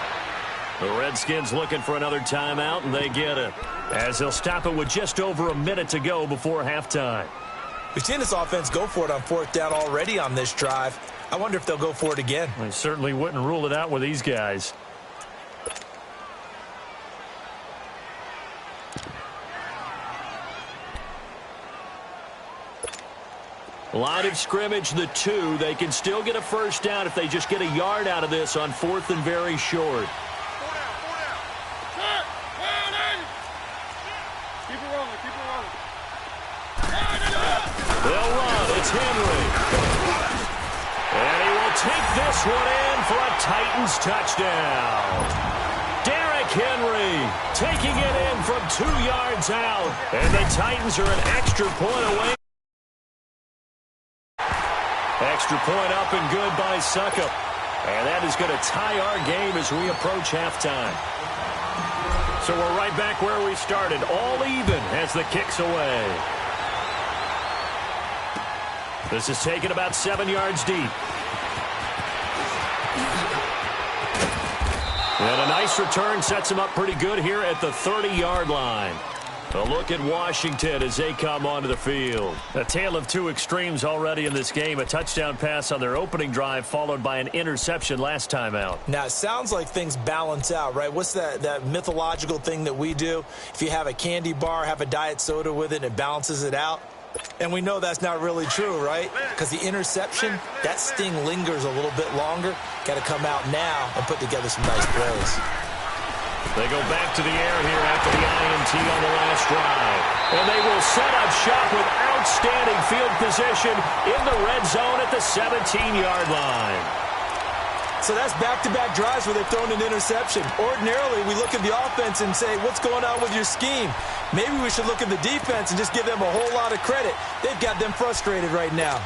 The Redskins looking for another timeout, and they get it. As they'll stop it with just over a minute to go before halftime. We've seen this offense go for it on 4th down already on this drive. I wonder if they'll go for it again. I certainly wouldn't rule it out with these guys. Line of scrimmage, the 2. They can still get a first down if they just get a yard out of this on 4th and very short. They'll run. It's Henry. And he will take this one in for a Titans touchdown. Derrick Henry taking it in from 2 yards out. And the Titans are an extra point away. Extra point up and good by Succop. And that is going to tie our game as we approach halftime. So we're right back where we started. All even as the kick's away. This is taken about 7 yards deep. And a nice return sets him up pretty good here at the 30-yard line. A look at Washington as they come onto the field. A tale of 2 extremes already in this game. A touchdown pass on their opening drive followed by an interception last time out. Now, it sounds like things balance out, right? What's that mythological thing that we do? If you have a candy bar, have a diet soda with it, and it balances it out. And we know that's not really true, right? Because the interception, that sting lingers a little bit longer. Got to come out now and put together some nice plays. They go back to the air here after the INT on the last drive. And they will set up shop with outstanding field position in the red zone at the 17-yard line. So that's back-to-back drives where they've thrown an interception. Ordinarily, we look at the offense and say, what's going on with your scheme? Maybe we should look at the defense and just give them a whole lot of credit. They've got them frustrated right now.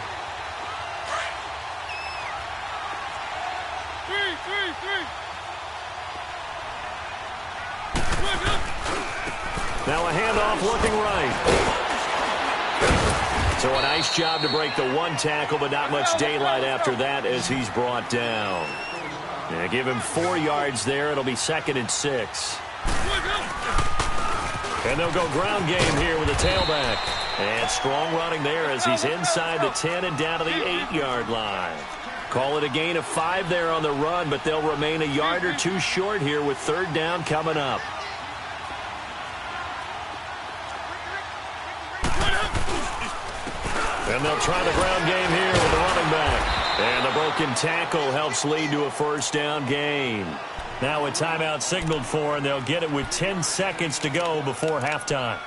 Now a handoff looking right. So a nice job to break the 1 tackle, but not much daylight after that as he's brought down. Yeah, give him 4 yards there. It'll be 2nd and 6. And they'll go ground game here with a tailback. And strong running there as he's inside the 10 and down to the 8-yard line. Call it a gain of 5 there on the run, but they'll remain a yard or 2 short here with 3rd down coming up. And they'll try the ground game here with the running back. And the broken tackle helps lead to a 1st down gain. Now a timeout signaled for, and they'll get it with 10 seconds to go before halftime.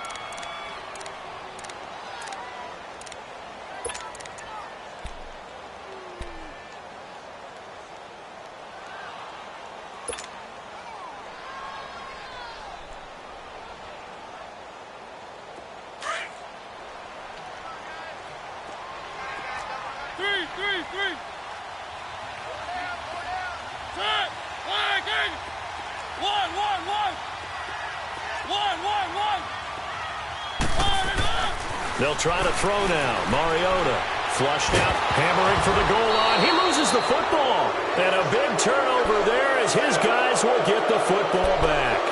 They'll try to throw now. Mariota flushed out, hammering for the goal line. He loses the football. And a big turnover there as his guys will get the football back.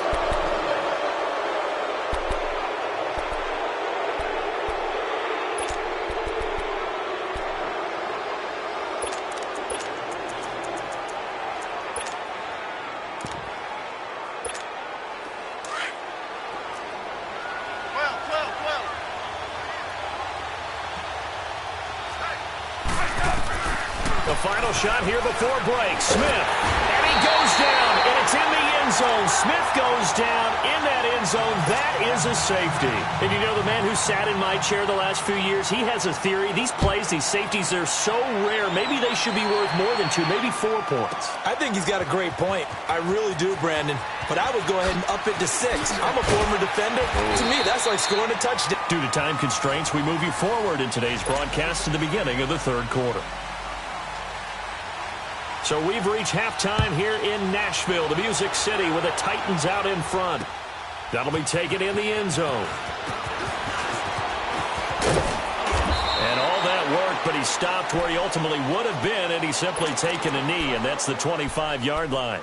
Final shot here before break. Smith, and he goes down, and it's in the end zone. Smith goes down in that end zone. That is a safety. And you know, the man who sat in my chair the last few years, he has a theory. These plays, these safeties, they're so rare. Maybe they should be worth more than 2, maybe 4 points. I think he's got a great point. I really do, Brandon. But I would go ahead and up it to 6. I'm a former defender. To me, that's like scoring a touchdown. Due to time constraints, we move you forward in today's broadcast to the beginning of the 3rd quarter. So we've reached halftime here in Nashville, the Music City, with the Titans out in front. That'll be taken in the end zone. And all that worked, but he stopped where he ultimately would have been, and he's simply taken a knee, and that's the 25-yard line.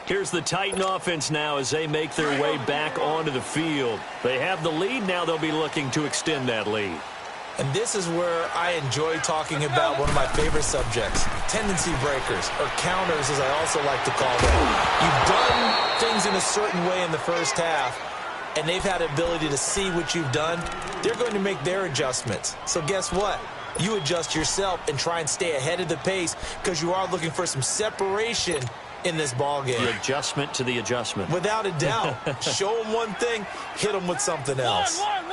Here's the Titan offense now as they make their way back onto the field. They have the lead. Now they'll be looking to extend that lead. And this is where I enjoy talking about one of my favorite subjects, tendency breakers, or counters as I also like to call them. You've done things in a certain way in the first half, and they've had the ability to see what you've done. They're going to make their adjustments. So guess what? You adjust yourself and try and stay ahead of the pace because you are looking for some separation in this ball game. The adjustment to the adjustment. Without a doubt. Show them one thing, hit them with something else. One.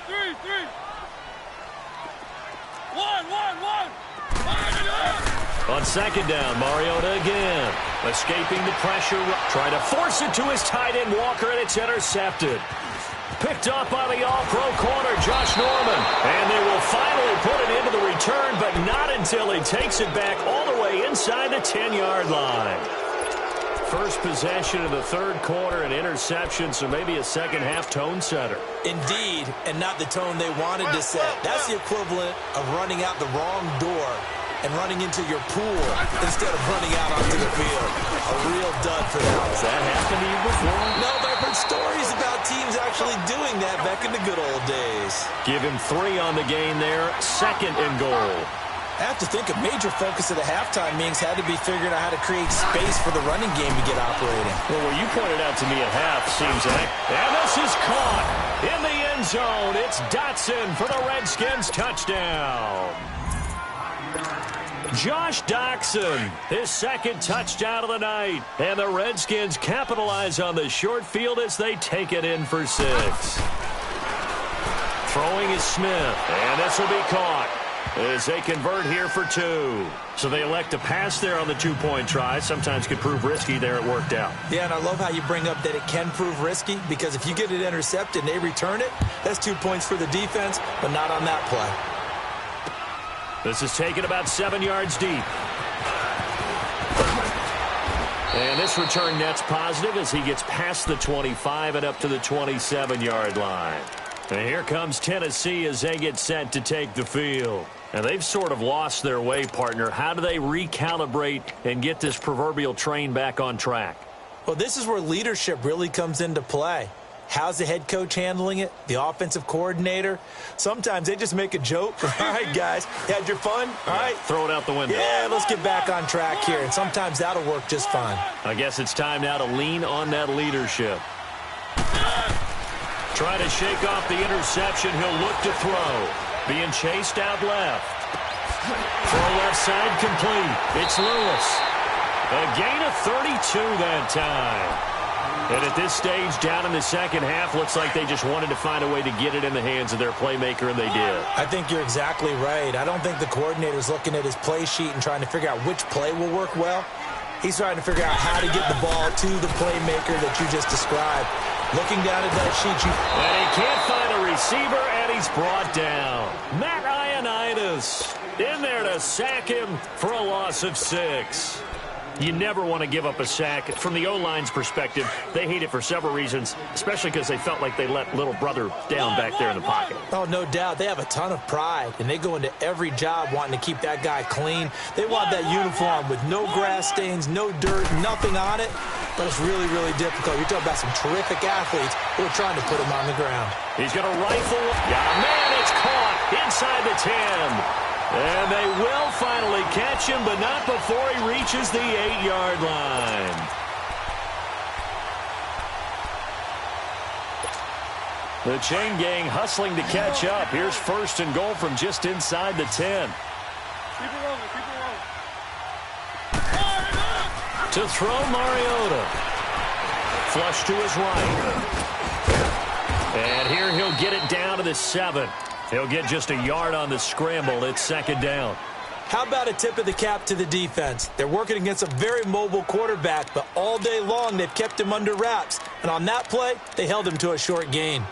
Three. One. On second down, Mariota again. Escaping the pressure, trying to force it to his tight end, Walker, and it's intercepted. Picked up by the all-pro corner, Josh Norman. And they will finally put it into the return, but not until he takes it back all the way inside the 10-yard line. First possession of the third quarter, an interception, so maybe a second-half tone setter. Indeed, and not the tone they wanted to set. That's the equivalent of running out the wrong door and running into your pool instead of running out onto the field. A real dud for them. Has that happened to you before? No, but I've heard stories about teams actually doing that back in the good old days. Give him 3 on the game there, second and goal. I have to think a major focus of the halftime meetings had to be figuring out how to create space for the running game to get operating. Well, what you pointed out to me at half seems that. And this is caught in the end zone. It's Dotson for the Redskins touchdown. Josh Doctson, his second touchdown of the night. And the Redskins capitalize on the short field as they take it in for 6. Throwing is Smith, and this will be caught as they convert here for 2. So they elect to pass there on the 2-point try. Sometimes could prove risky there. It worked out. Yeah, and I love how you bring up that it can prove risky because if you get it intercepted and they return it, that's 2 points for the defense, but not on that play. This is taken about 7 yards deep. And this return net's positive as he gets past the 25 and up to the 27-yard line. And here comes Tennessee as they get set to take the field. And they've sort of lost their way, partner. How do they recalibrate and get this proverbial train back on track? Well, this is where leadership really comes into play. How's the head coach handling it? The offensive coordinator? Sometimes they just make a joke. All right, guys, had your fun? All right. Throw it out the window. Yeah, let's get back on track here. And sometimes that'll work just fine. I guess it's time now to lean on that leadership. Try to shake off the interception. He'll look to throw. Being chased out left. Throw left side complete. It's Lewis. A gain of 32 that time. And at this stage, down in the second half, looks like they just wanted to find a way to get it in the hands of their playmaker, and they did. I think you're exactly right. I don't think the coordinator's looking at his play sheet and trying to figure out which play will work well. He's trying to figure out how to get the ball to the playmaker that you just described. Looking down at that sheet, and he can't find a receiver, and he's brought down. Matt Ioannidis in there to sack him for a loss of 6. You never want to give up a sack. From the O-line's perspective, they hate it for several reasons, especially because they felt like they let little brother down back there in the pocket. Oh, no doubt. They have a ton of pride, and they go into every job wanting to keep that guy clean. They want that uniform with no grass stains, no dirt, nothing on it, but it's really, really difficult. You're talking about some terrific athletes who are trying to put him on the ground. He's going to rifle. Yeah, man, it's caught inside the 10. And they will finally catch him, but not before he reaches the 8-yard line. The chain gang hustling to catch up. Here's first and goal from just inside the 10. Keep it rolling. To throw, Mariota. Flush to his right. And here he'll get it down to the 7. He'll get just a yard on the scramble. It's second down. How about a tip of the cap to the defense? They're working against a very mobile quarterback, but all day long they've kept him under wraps. And on that play, they held him to a short gain.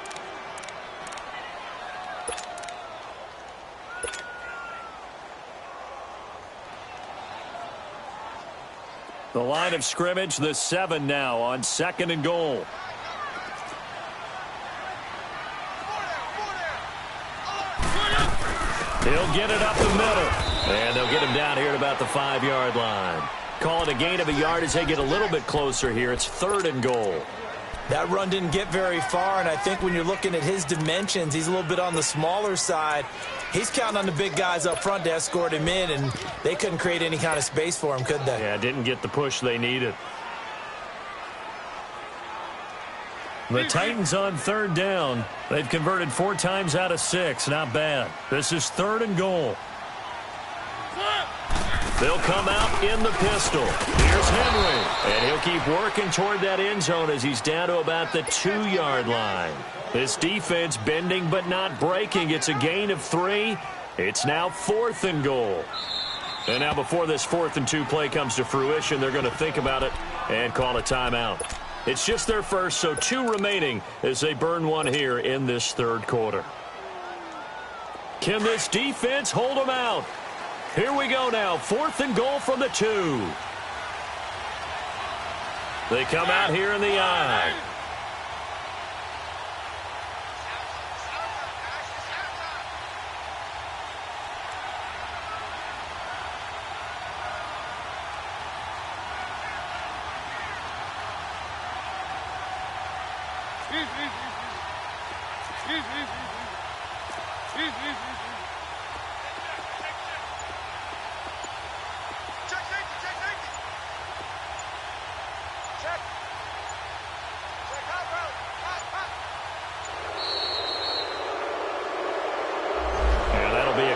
The line of scrimmage, the 7 now on second and goal. He'll get it up the middle. And they'll get him down here at about the 5-yard line. Call it a gain of a yard as they get a little bit closer here. It's third and goal. That run didn't get very far, and I think when you're looking at his dimensions, he's a little bit on the smaller side. He's counting on the big guys up front to escort him in, and they couldn't create any kind of space for him, could they? Yeah, didn't get the push they needed. The Titans on third down. They've converted 4 times out of 6. Not bad. This is 3rd and goal. They'll come out in the pistol. Here's Henry. And he'll keep working toward that end zone as he's down to about the 2-yard line. This defense bending but not breaking. It's a gain of 3. It's now 4th and goal. And now before this 4th and 2 play comes to fruition, they're going to think about it and call a timeout. It's just their first, so 2 remaining as they burn 1 here in this 3rd quarter. Can this defense hold them out? Here we go now, 4th and goal from the 2. They come out here in the I.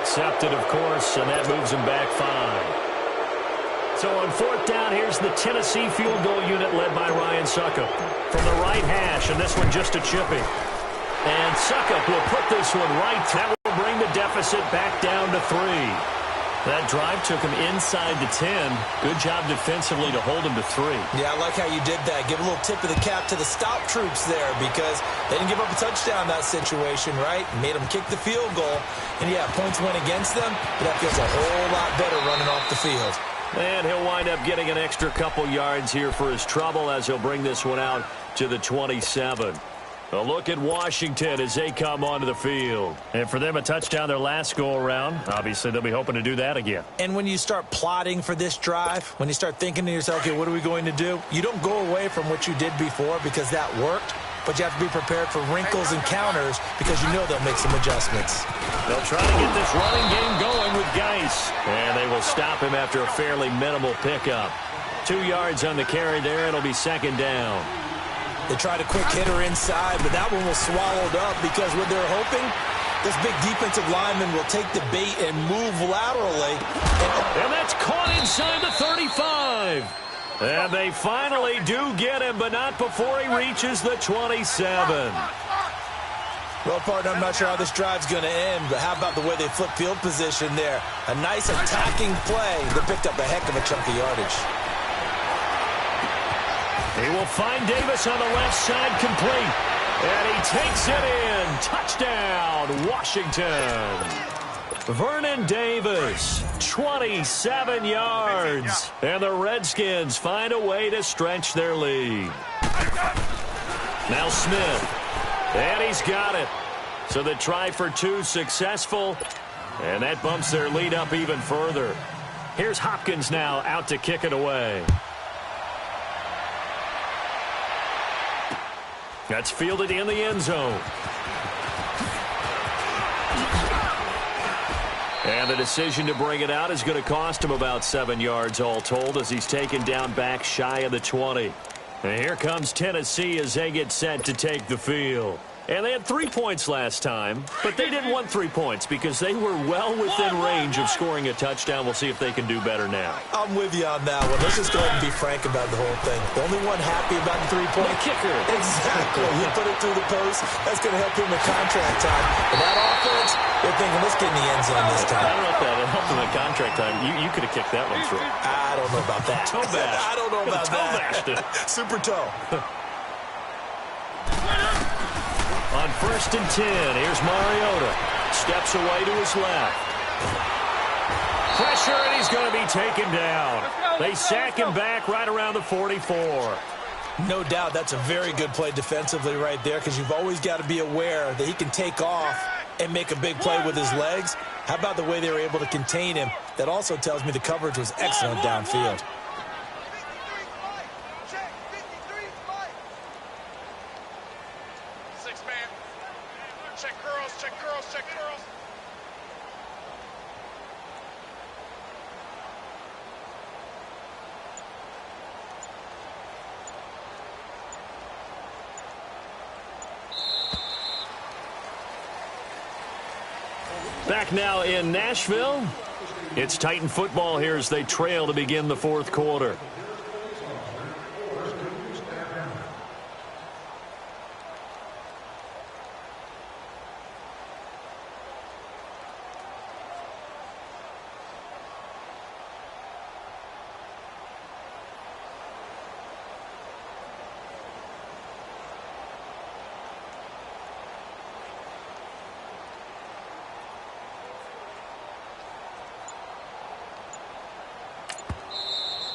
Accepted, of course, and that moves him back 5. So on 4th down, here's the Tennessee field goal unit led by Ryan Suckup. From the right hash, and this one just a chipping. And Suckup will put this one right. That will bring the deficit back down to 3. That drive took him inside the 10. Good job defensively to hold him to 3. Yeah, I like how you did that. Give a little tip of the cap to the stop troops there because they didn't give up a touchdown in that situation, right? Made them kick the field goal. And, yeah, points went against them, but that feels a whole lot better running off the field. And he'll wind up getting an extra couple yards here for his trouble as he'll bring this one out to the 27. A look at Washington as they come onto the field. And for them, a touchdown their last go-around. Obviously, they'll be hoping to do that again. And when you start plotting for this drive, when you start thinking to yourself, okay, what are we going to do? You don't go away from what you did before because that worked, but you have to be prepared for wrinkles and counters because you know they'll make some adjustments. They'll try to get this running game going with Geis. And they will stop him after a fairly minimal pickup. 2 yards on the carry there. It'll be 2nd down. They tried a quick hitter inside, but that one was swallowed up because what they're hoping, this big defensive lineman will take the bait and move laterally. And that's caught inside the 35. And they finally do get him, but not before he reaches the 27. Well, partner, I'm not sure how this drive's going to end, but how about the way they flip field position there? A nice attacking play that picked up a heck of a chunk of yardage. He will find Davis on the left side complete. And he takes it in. Touchdown, Washington. Vernon Davis, 27 yards. And the Redskins find a way to stretch their lead. Now Smith. And he's got it. So the try for 2 successful. And that bumps their lead up even further. Here's Hopkins now out to kick it away. That's fielded in the end zone. And the decision to bring it out is going to cost him about 7 yards all told as he's taken down back shy of the 20. And here comes Tennessee as they get set to take the field. And they had 3 points last time, but they didn't want 3 points because they were well within range of scoring a touchdown. We'll see if they can do better now. I'm with you on that one. Let's just go ahead and be frank about the whole thing. The only one happy about the 3-point kicker. Exactly. You put it through the post. That's going to help him in contract time. But that offense, they're thinking, let's get in the end zone this time. I don't know if that helped him in contract time. You could have kicked that one through. I don't know about that. Toe bash. I don't know about that. Super toe. On 1st and 10, here's Mariota. Steps away to his left. Pressure, and he's going to be taken down. They sack him back right around the 44. No doubt that's a very good play defensively right there because you've always got to be aware that he can take off and make a big play with his legs. How about the way they were able to contain him? That also tells me the coverage was excellent downfield. Next man. Check curls, check curls, check curls. Back now in Nashville. It's Titan football here as they trail to begin the fourth quarter.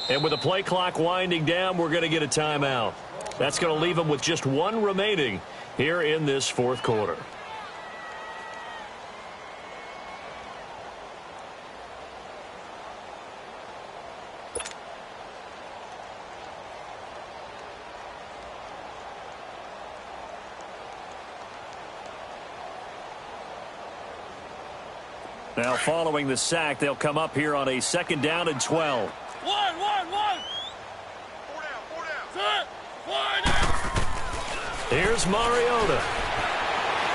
And with the play clock winding down, we're going to get a timeout. That's going to leave them with just one remaining here in this fourth quarter. Now following the sack, they'll come up here on a 2nd down and 12. One. 4 down. Here's Mariota.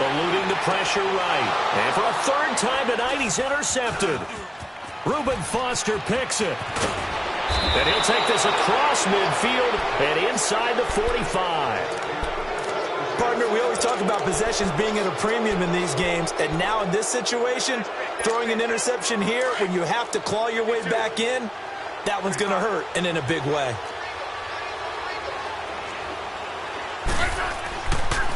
Eluding the pressure right. And for a 3rd time tonight, he's intercepted. Reuben Foster picks it. And he'll take this across midfield and inside the 45. Partner, we always talk about possessions being at a premium in these games. And now in this situation, throwing an interception here when you have to claw your way back in, that one's going to hurt, and in a big way.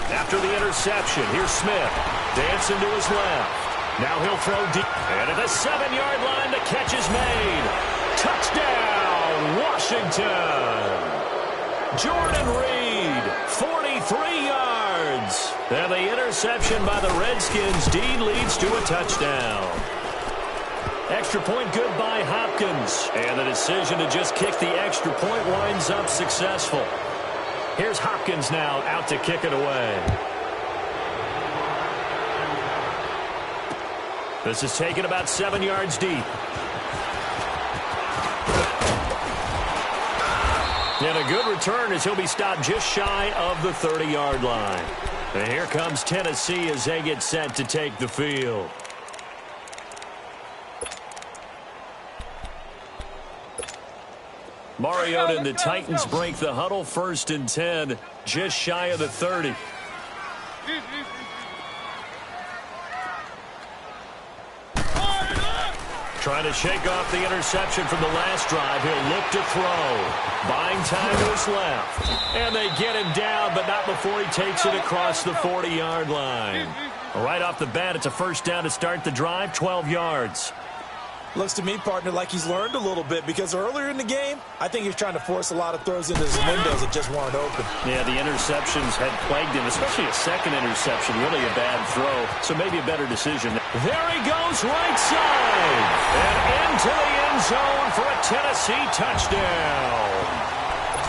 After the interception, here's Smith. Dancing to his left. Now he'll throw deep. And at the 7-yard line, the catch is made. Touchdown, Washington. Jordan Reed, 43 yards. And the interception by the Redskins. Dean leads to a touchdown. Extra point good by Hopkins. And the decision to just kick the extra point winds up successful. Here's Hopkins now out to kick it away. This is taken about 7 yards deep. And a good return as he'll be stopped just shy of the 30-yard line. And here comes Tennessee as they get set to take the field. Mariota and the Titans break the huddle, 1st and 10, just shy of the 30. Trying to shake off the interception from the last drive. He'll look to throw. Buying time to his left. And they get him down, but not before he takes it across the 40-yard line. Right off the bat, it's a 1st down to start the drive, 12 yards. Looks to me, partner, like he's learned a little bit because earlier in the game, I think he was trying to force a lot of throws into his windows that just weren't open. Yeah, the interceptions had plagued him, especially a 2nd interception, really a bad throw, so maybe a better decision. There he goes, right side, and into the end zone for a Tennessee touchdown.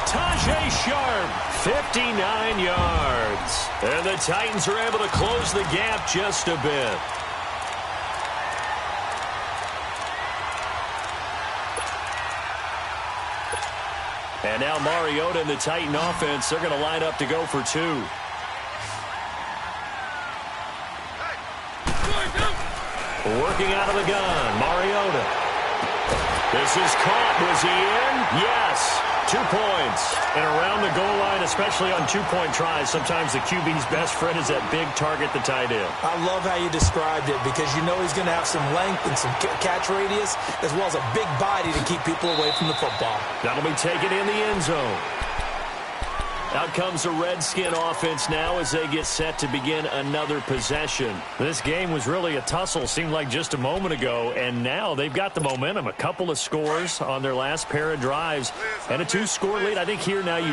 Tajay Sharp, 59 yards, and the Titans are able to close the gap just a bit. And now Mariota and the Titan offense, they're going to line up to go for 2. Working out of the gun, Mariota. This is caught. Was he in? Yes. 2 points. And around the goal line, especially on 2-point tries, sometimes the QB's best friend is that big target, the tight end. I love how you described it because you know he's going to have some length and some catch radius as well as a big body to keep people away from the football. That'll be taken in the end zone. Out comes the Redskin offense now as they get set to begin another possession. This game was really a tussle, seemed like just a moment ago, and now they've got the momentum. A couple of scores on their last pair of drives and a 2-score lead. I think here now you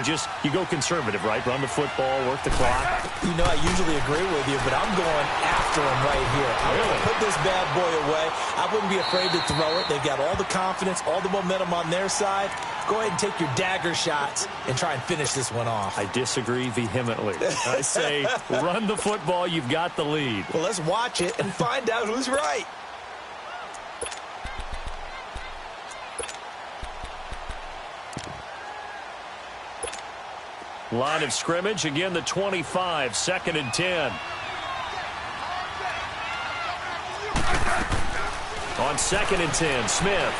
go conservative, right? Run the football, work the clock. You know, I usually agree with you, but I'm going after him right here. I'm going to put this bad boy away. I wouldn't be afraid to throw it. They've got all the confidence, all the momentum on their side. go ahead and take your dagger shots and try and finish this one off. I disagree vehemently. I say run the football. You've got the lead. Well, let's watch it and find out who's right. Line of scrimmage, again the 25, 2nd and 10. On 2nd and 10, Smith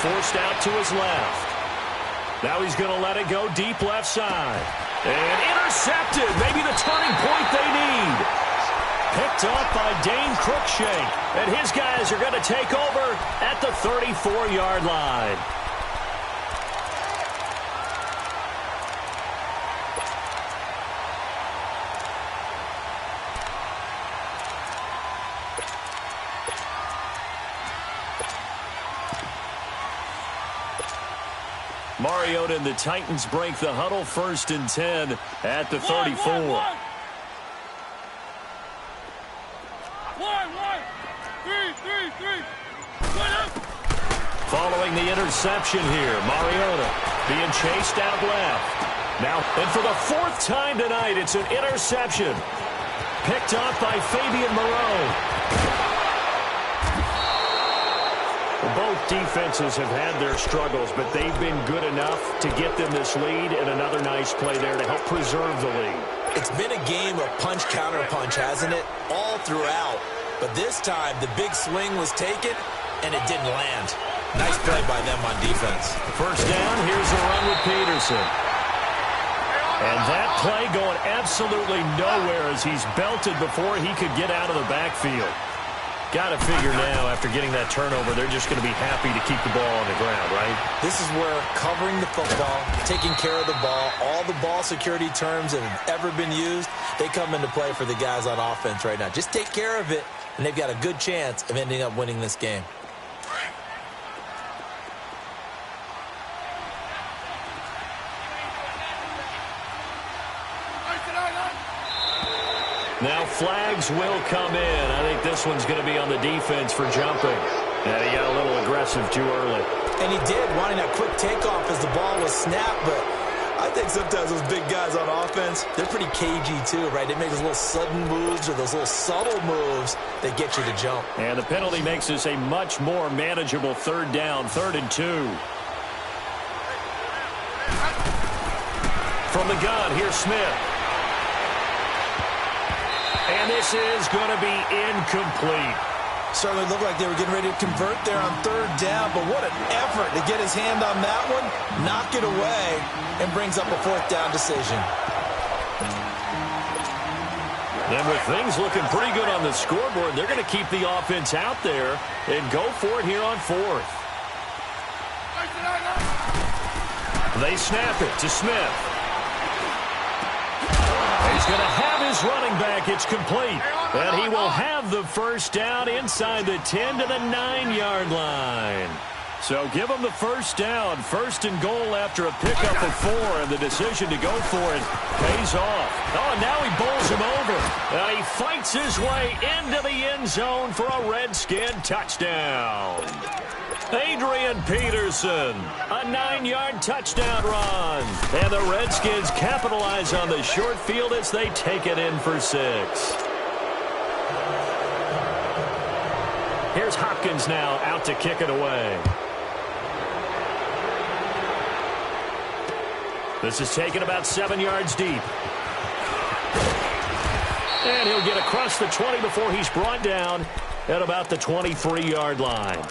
forced out to his left. Now he's going to let it go deep left side. And intercepted, maybe the turning point they need. Picked up by Dane Cruikshank. And his guys are going to take over at the 34-yard line. Mariota and the Titans break the huddle, 1st and 10 at the 34. Following the interception here, Mariota being chased out left. Now, and for the 4th time tonight, it's an interception. Picked up by Fabian Moreau. Both defenses have had their struggles, but they've been good enough to get them this lead, and another nice play there to help preserve the lead. It's been a game of punch-counter-punch, hasn't it? All throughout. But this time, the big swing was taken, and it didn't land. Nice play by them on defense. 1st down, here's a run with Peterson. And that play going absolutely nowhere as he's belted before he could get out of the backfield. Got to figure now, after getting that turnover, they're just going to be happy to keep the ball on the ground, right? This is where covering the football, taking care of the ball, all the ball security terms that have ever been used, they come into play for the guys on offense right now. Just take care of it, and they've got a good chance of ending up winning this game. Now flags will come in. I think this one's going to be on the defense for jumping. And he got a little aggressive too early. And he did, wanting that quick takeoff as the ball was snapped. But I think sometimes those big guys on offense, they're pretty cagey too, right? They make those little sudden moves or those little subtle moves that get you to jump. And the penalty makes this a much more manageable 3rd down, 3rd and 2. From the gun, here's Smith. And this is going to be incomplete. Certainly looked like they were getting ready to convert there on 3rd down, but what an effort to get his hand on that one, knock it away, and brings up a 4th down decision. And with things looking pretty good on the scoreboard, they're going to keep the offense out there and go for it here on 4th. They snap it to Smith. He's going to have his running back. It's complete. And he will have the 1st down inside the 10 to the 9-yard line. So give him the 1st down. 1st and goal after a pickup of 4. And the decision to go for it pays off. Oh, and now he bowls him over. And he fights his way into the end zone for a Redskin touchdown. Adrian Peterson, a 9-yard touchdown run. And the Redskins capitalize on the short field as they take it in for 6. Here's Hopkins now out to kick it away. This is taken about 7 yards deep. And he'll get across the 20 before he's brought down at about the 23-yard line.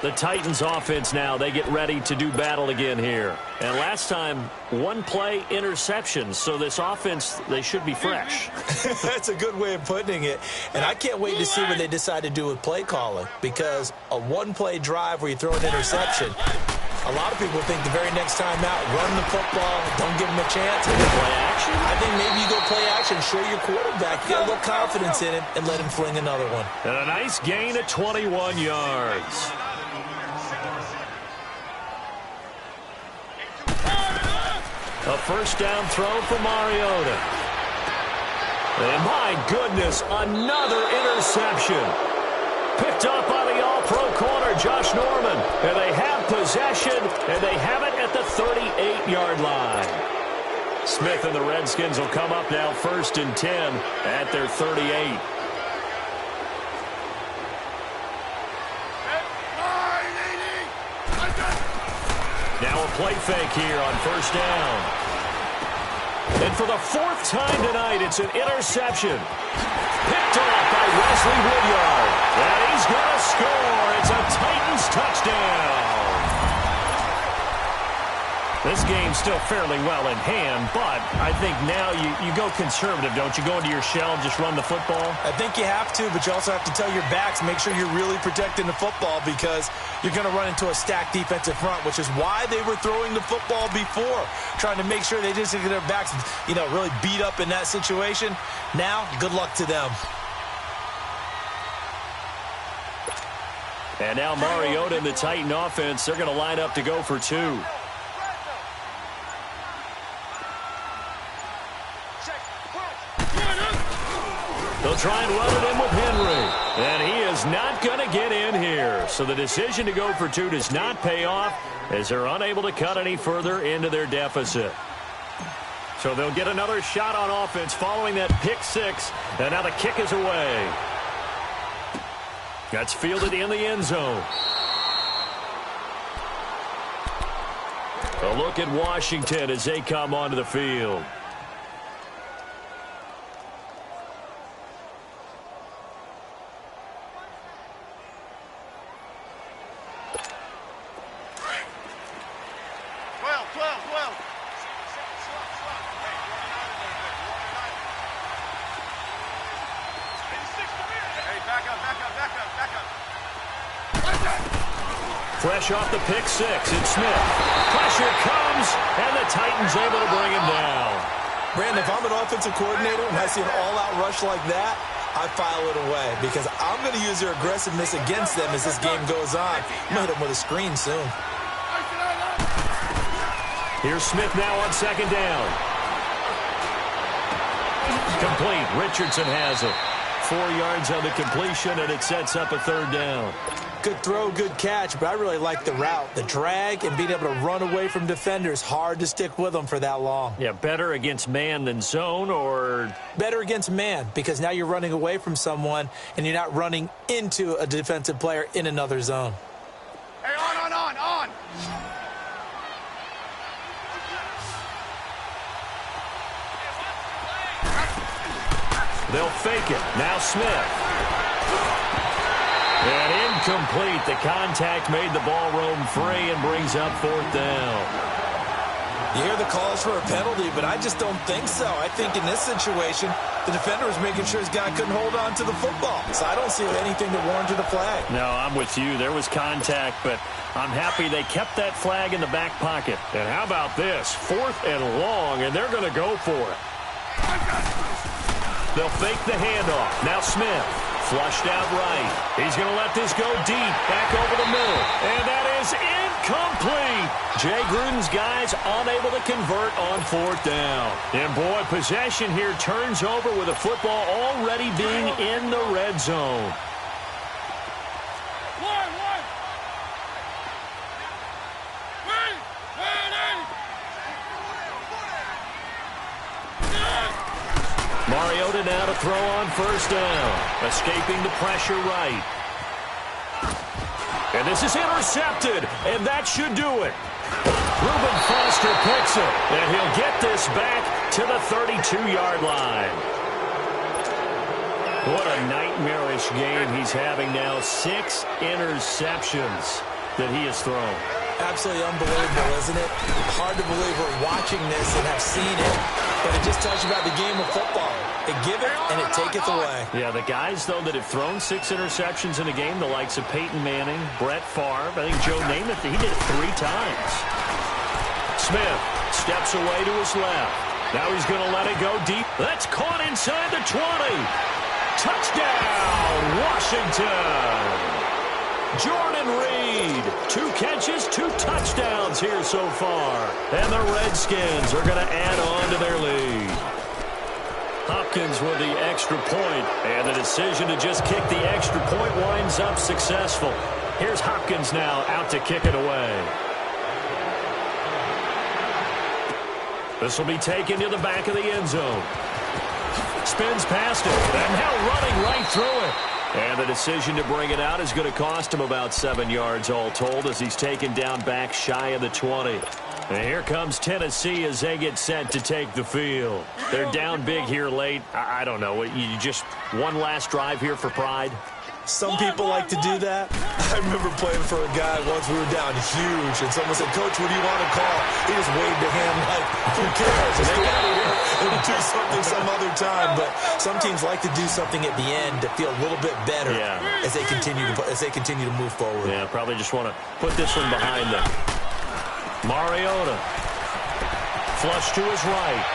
The Titans offense now, they get ready to do battle again here. And last time, 1 play interceptions. So this offense, they should be fresh. That's a good way of putting it. And I can't wait to see what they decide to do with play calling. Because a 1-play drive where you throw an interception, a lot of people think the very next time out, run the football, don't give them a chance. Play action? I think maybe you go play action, show your quarterback, get a little confidence in it, and let him fling another one. And a nice gain of 21 yards. A 1st down throw for Mariota. And my goodness, another interception. Picked up by the all-pro corner, Josh Norman. And they have possession, and they have it at the 38-yard line. Smith and the Redskins will come up now 1st and 10 at their 38. Now a play fake here on 1st down. And for the 4th time tonight, it's an interception. Picked off by Wesley Woodyard. And he's going to score. It's a Titans touchdown. This game's still fairly well in hand, but I think now you go conservative, don't you? Go into your shell and just run the football? I think you have to, but you also have to tell your backs, make sure you're really protecting the football because you're going to run into a stacked defensive front, which is why they were throwing the football before, trying to make sure they just get their backs, really beat up in that situation. Now, good luck to them. And now Mariota and the Titan offense, they're going to line up to go for 2. They'll try and run it in with Henry. And he is not going to get in here. So the decision to go for 2 does not pay off as they're unable to cut any further into their deficit. So they'll get another shot on offense following that pick 6. And now the kick is away. That's fielded in the end zone. A look at Washington as they come onto the field. Fresh off the pick 6, it's Smith. Pressure comes, and the Titans able to bring him down. Brandon, if I'm an offensive coordinator and I see an all-out rush like that, I file it away because I'm going to use their aggressiveness against them as this game goes on. I'm going to hit them with a screen soon. Here's Smith now on 2nd down. Complete. Richardson has it. 4 yards on the completion, and it sets up a 3rd down. Good throw, good catch, but I really like the route. The drag and being able to run away from defenders, hard to stick with them for that long. Yeah, better against man than zone, or? Better against man, because now you're running away from someone and you're not running into a defensive player in another zone. Hey, on! They'll fake it. Now Smith. And incomplete. The contact made the ball roam free and brings up 4th down. You hear the calls for a penalty, but I just don't think so. I think in this situation, the defender was making sure his guy couldn't hold on to the football. So I don't see anything that warranted a flag. No, I'm with you. There was contact, but I'm happy they kept that flag in the back pocket. And how about this? 4th and long, and they're going to go for it. They'll fake the handoff. Now Smith. Flushed out right. He's going to let this go deep. Back over the middle. And that is incomplete. Jay Gruden's guys unable to convert on 4th down. And boy, possession here turns over with the football already being in the red zone. Mariota now to throw on 1st down. Escaping the pressure right. And this is intercepted. And that should do it. Reuben Foster picks it. And he'll get this back to the 32-yard line. What a nightmarish game he's having now. 6 interceptions that he has thrown. Absolutely unbelievable, isn't it? Hard to believe we're watching this and have seen it. But it just tells you about the game of football. They give it and it taketh away. Yeah, the guys, though, that have thrown 6 interceptions in a game, the likes of Peyton Manning, Brett Favre, I think Joe Namath, he did it 3 times. Smith steps away to his left. Now he's going to let it go deep. That's caught inside the 20. Touchdown, Washington. Jordan Reed, 2 catches, 2 touchdowns here so far. And the Redskins are going to add on to their lead. Hopkins with the extra point, and the decision to just kick the extra point winds up successful. Here's Hopkins now out to kick it away. This will be taken to the back of the end zone. Spins past it, and now running right through it. And the decision to bring it out is going to cost him about 7 yards all told as he's taken down back shy of the 20. And here comes Tennessee as they get set to take the field. They're down big here late. I don't know. You just one last drive here for pride? Some people like to do that. I remember playing for a guy once. We were down huge, and someone said, "Coach, what do you want to call?" He just waved a hand like, "Who cares? Just get out of here and do something some other time." But some teams like to do something at the end to feel a little bit better as they continue to move forward. Yeah, probably just want to put this one behind them. Mariota, flush to his right.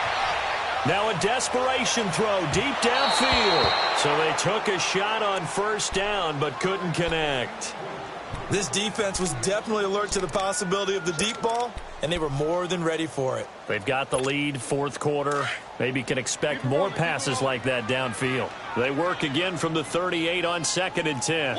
Now a desperation throw deep downfield. So they took a shot on first down but couldn't connect. This defense was definitely alert to the possibility of the deep ball, and they were more than ready for it. They've got the lead, fourth quarter. Maybe can expect more passes like that downfield. They work again from the 38 on 2nd and 10.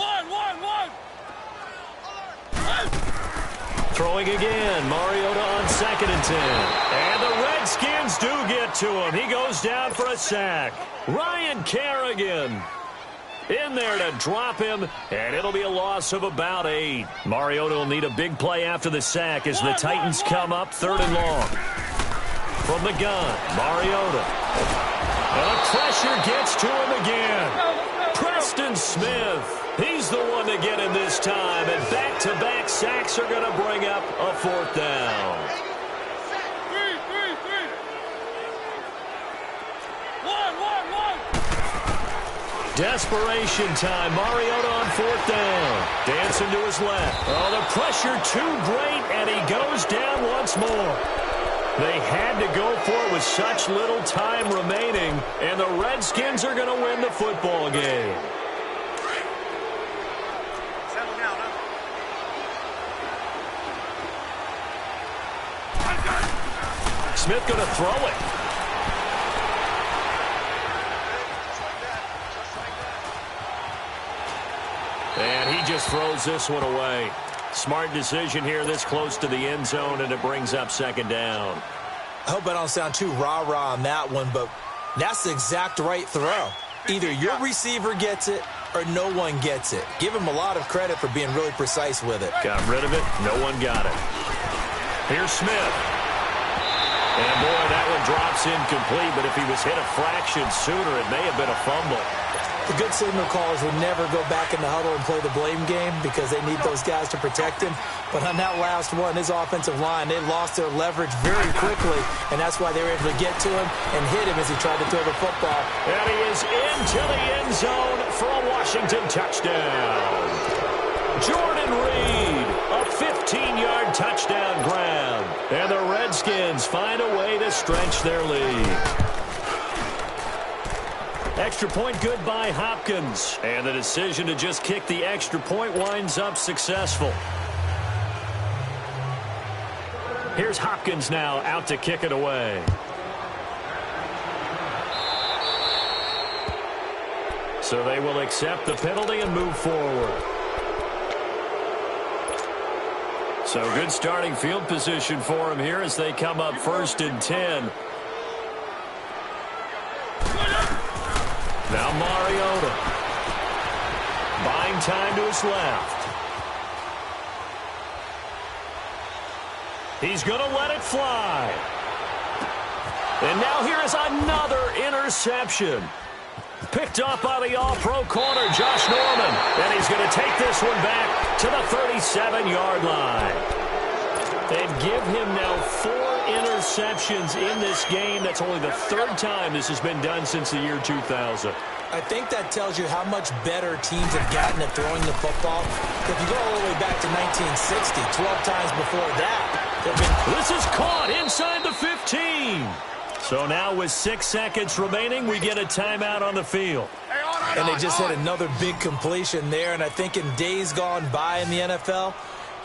Throwing again, Mariota on 2nd and 10. And the Redskins do get to him. He goes down for a sack. Ryan Kerrigan in there to drop him, and it'll be a loss of about 8. Mariota will need a big play after the sack as the Titans come up 3rd and long. From the gun, Mariota. And the pressure gets to him again. Preston Smith. He's the one to get him this time, and back-to-back sacks are going to bring up a 4th down. Desperation time. Mariota on 4th down. Dancing to his left. Oh, the pressure too great, and he goes down once more. They had to go for it with such little time remaining, and the Redskins are going to win the football game. Smith going to throw it. And he just throws this one away. Smart decision here this close to the end zone, and it brings up 2nd down. I hope I don't sound too rah-rah on that one, but that's the exact right throw. Either your receiver gets it or no one gets it. Give him a lot of credit for being really precise with it. Got rid of it. No one got it. Here's Smith. And, boy, that one drops incomplete, but if he was hit a fraction sooner, it may have been a fumble. The good signal callers would never go back in the huddle and play the blame game because they need those guys to protect him. But on that last one, his offensive line, they lost their leverage very quickly, and that's why they were able to get to him and hit him as he tried to throw the football. And he is into the end zone for a Washington touchdown. Jordan Reed, a 15-yard touchdown grab. And the Redskins find a way to stretch their lead. Extra point good by Hopkins. And the decision to just kick the extra point winds up successful. Here's Hopkins now out to kick it away. So they will accept the penalty and move forward. So good starting field position for him here as they come up 1st and 10. Now Mariota. Buying time to his left. He's going to let it fly. And now here is another interception. Picked up by the all-pro corner, Josh Norman. And he's going to take this one back to the 37-yard line. And give him now 4 interceptions in this game. That's only the 3rd time this has been done since the year 2000. I think that tells you how much better teams have gotten at throwing the football. If you go all the way back to 1960, 12 times before that. This is caught inside the 15. So now with 6 seconds remaining, we get a timeout on the field. And they just had another big completion there. And I think in days gone by in the NFL,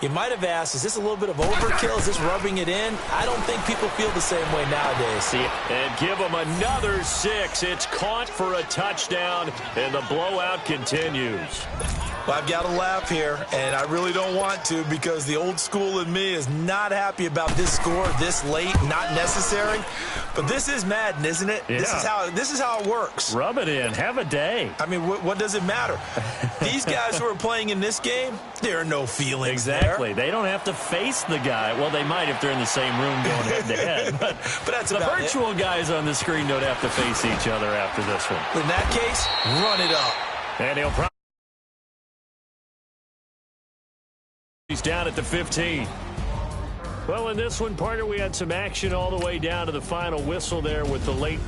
You might have asked, is this a little bit of overkill? Is this rubbing it in? I don't think people feel the same way nowadays. See, and give them another 6. It's caught for a touchdown, and the blowout continues. Well, I've got to laugh here, and I really don't want to because the old school in me is not happy about this score this late, not necessary. But this is Madden, isn't it? Yeah. This is how it works. Rub it in. Have a day. I mean, what does it matter? These guys who are playing in this game, there are no feelings Exactly. there. They don't have to face the guy. Well, they might if they're in the same room going head-to-head. But that's the about virtual guys on the screen don't have to face each other after this one. In that case, run it up. And he'll probably... He's down at the 15. Well, in this one, partner, we had some action all the way down to the final whistle there with the late